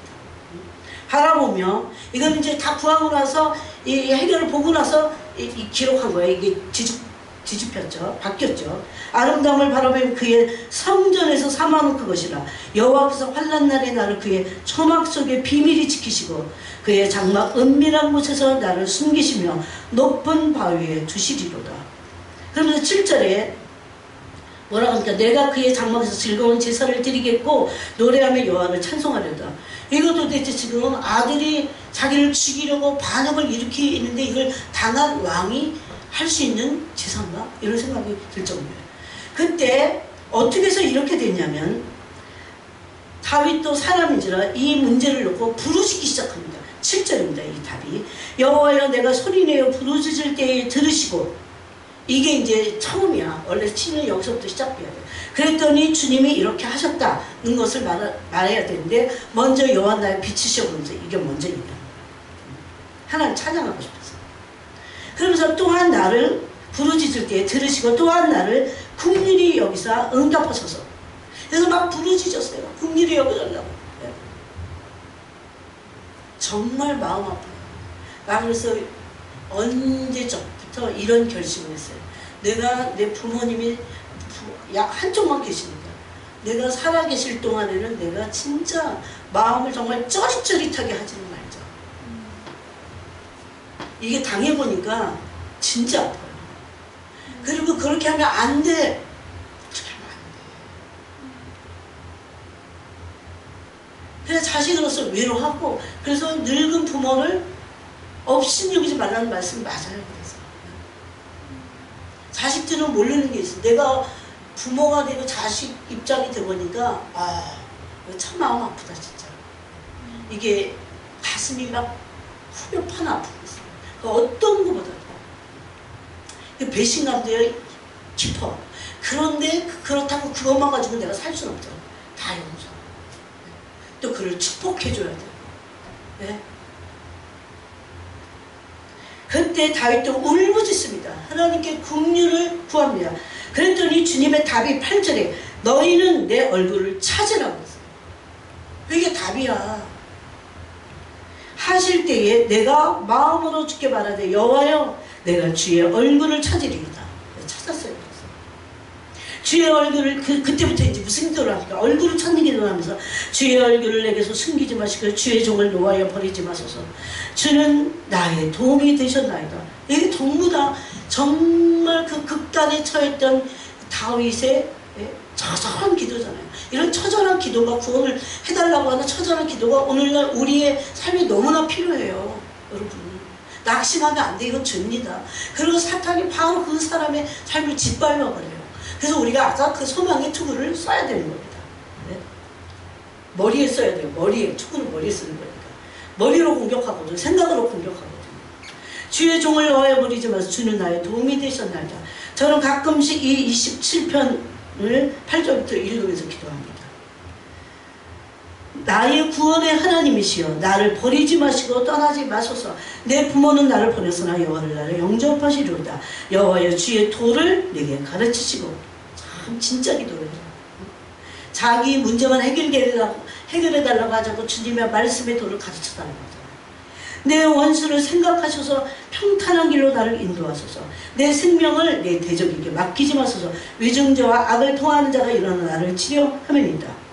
바라보며 이건 이제 다 구하고 나서 이 해결을 보고 나서 기록한 거예요. 이게 뒤집혔죠. 바뀌었죠. 아름다움을 바라보면 그의 성전에서 삼아놓은 그것이라 여호와께서 환난 날에 나를 그의 초막 속에 비밀히 지키시고 그의 장막 은밀한 곳에서 나를 숨기시며 높은 바위에 두시리로다. 그러면서 7절에 뭐라고 하니까 내가 그의 장막에서 즐거운 제사를 드리겠고 노래하며 여호와를 찬송하려다. 이거 도대체 지금 아들이 자기를 죽이려고 반역을 일으키는데 이걸 당한 왕이 할 수 있는 제사인가? 이런 생각이 들 정도예요. 그때 어떻게 해서 이렇게 됐냐면 다윗도 사람인지라 이 문제를 놓고 부르짖기 시작합니다. 7절입니다. 이 답이 여호와여 내가 소리내어 부르짖을 때에 들으시고 이게 이제 처음이야. 원래 치는 여기서부터 시작해야 돼. 그랬더니 주님이 이렇게 하셨다는 것을 말해야 되는데 먼저 여호와 나의 빛이시여 그러면서 이게 먼저 얘기합니다. 하나님 찬양하고 싶어서. 그러면서 또한 나를 부르짖을 때 들으시고 또한 나를 긍휼히 여기사 응답하소서. 그래서 막 부르짖었어요. 긍휼히 여겨달라고. 네. 정말 마음 아파요. 나 그래서 언제적부터 이런 결심을 했어요. 내가 내 부모님이 약 한쪽만 계시니까 내가 살아계실 동안에는 내가 진짜 마음을 정말 쩌릿쩌릿하게 하지는 말자. 이게 당해보니까 진짜 아파요. 그리고 그렇게 하면 안 돼. 그렇게 하면 안 돼. 그래서 자식으로서 외로워하고 그래서 늙은 부모를 업신여기지 말라는 말씀이 맞아요. 그래서 자식들은 모르는 게 있어. 내가 부모가 되고 자식 입장이 되보니까 참 마음 아프다 진짜. 이게 가슴이 막 후벼파나 아프고 있어요. 어떤 것보다도 배신감도 깊어. 그런데 그렇다고 그것만 가지고 내가 살 수는 없잖아. 다 용서. 또 그를 축복해줘야 돼. 네? 그때 다윗도 울부짖습니다. 하나님께 긍휼을 구합니다. 그랬더니 주님의 답이 8절에 너희는 내 얼굴을 찾으라고 했어요. 이게 답이야. 하실 때에 내가 마음으로 주께 바라되 여호와여 내가 주의 얼굴을 찾으리이다. 찾았어요. 주의 얼굴을 그때부터 이제 무슨 기도를 합니까? 얼굴을 찾는 기도를 하면서 주의 얼굴을 내게서 숨기지 마시고 주의 종을 노하여 버리지 마소서. 주는 나의 도움이 되셨나이다. 이게 전부 다 정말 그 극단에 처했던 다윗의 처절한 기도잖아요. 이런 처절한 기도가 구원을 해달라고 하는 처절한 기도가 오늘날 우리의 삶에 너무나 필요해요. 여러분 낙심하면 안 돼. 이건 죄입니다. 그리고 사탄이 바로 그 사람의 삶을 짓밟아버려요. 그래서 우리가 아까 그 소망의 투구를 써야 되는 겁니다. 네? 머리에 써야 돼요. 머리에. 투구는 머리에 쓰는 거니까. 머리로 공격하거든. 생각으로 공격하거든. 주의 종을 노하여 버리지 마서 주는 나의 도움이 되셨나이다. 저는 가끔씩 이 27편을 8절부터 읽으면서 기도합니다. 나의 구원의 하나님이시여 나를 버리지 마시고 떠나지 마소서. 내 부모는 나를 버렸으나 여호와를 나를 영접하시리로다. 여호와여 주의 도를 내게 가르치시고. 참 진짜 기도를 해요. 자기 문제만 해결해달라고 하자고 주님의 말씀의 도를 가르쳐달라고 하잖아요. 내 원수를 생각하셔서 평탄한 길로 나를 인도하소서. 내 생명을 내 대적에게 맡기지 마소서. 위증자와 악을 통하는 자가 일어나 나를 치려하면이다.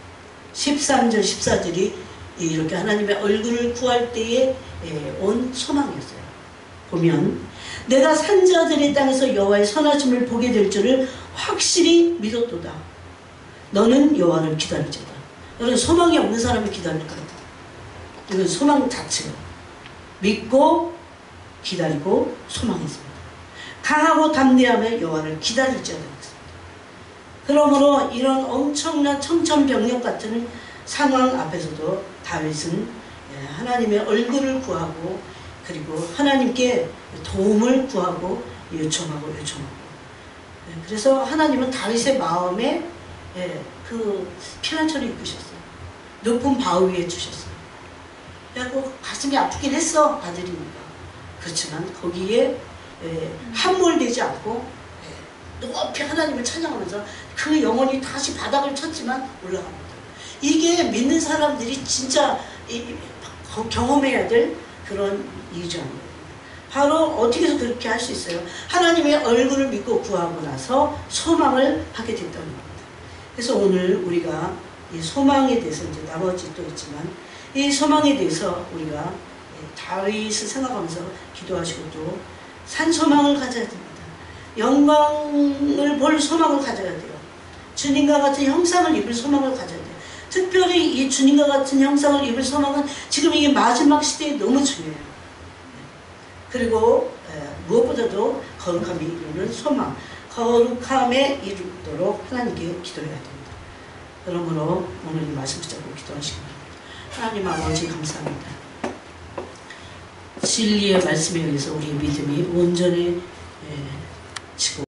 13절 14절이 이렇게 하나님의 얼굴을 구할 때에 온 소망이었어요. 보면 내가 산자들의 땅에서 여호와의 선하심을 보게 될 줄을 확실히 믿었도다. 너는 여호와를 기다리자다. 여러분 소망이 없는 사람이 기다릴까요? 이건 소망 자체예요. 믿고 기다리고 소망했습니다. 강하고 담대하며 여호와를 기다릴지어다. 그러므로 이런 엄청난 청천벽력 같은 상황 앞에서도 다윗은 하나님의 얼굴을 구하고 그리고 하나님께 도움을 구하고 요청하고 그래서 하나님은 다윗의 마음에 그 피난처를 이끄셨어요. 높은 바위 위에 주셨어요. 그래갖고 가슴이 아프긴 했어 아들이니까. 그렇지만 거기에 함몰되지 않고 높이 하나님을 찬양하면서 그 영혼이 다시 바닥을 쳤지만 올라갑니다. 이게 믿는 사람들이 진짜 경험해야 될 그런 이유잖아요. 바로 어떻게 해서 그렇게 할 수 있어요? 하나님의 얼굴을 믿고 구하고 나서 소망을 하게 됐다는 겁니다. 그래서 오늘 우리가 이 소망에 대해서 이제 나머지 또 있지만 이 소망에 대해서 우리가 다윗을 생각하면서 기도하시고 또 산소망을 가져야 됩니다. 영광을 볼 소망을 가져야 돼요. 주님과 같은 형상을 입을 소망을 가져야 돼요. 특별히 이 주님과 같은 형상을 입을 소망은 지금 이게 마지막 시대에 너무 중요해요. 그리고 무엇보다도 거룩함이 이루는 소망, 거룩함에 이르도록 하나님께 기도해야 됩니다. 그러므로 오늘 이 말씀 붙잡고 기도하시기 바랍니다. 하나님 아버지 감사합니다. 진리의 말씀에 의해서 우리의 믿음이 온전히 지고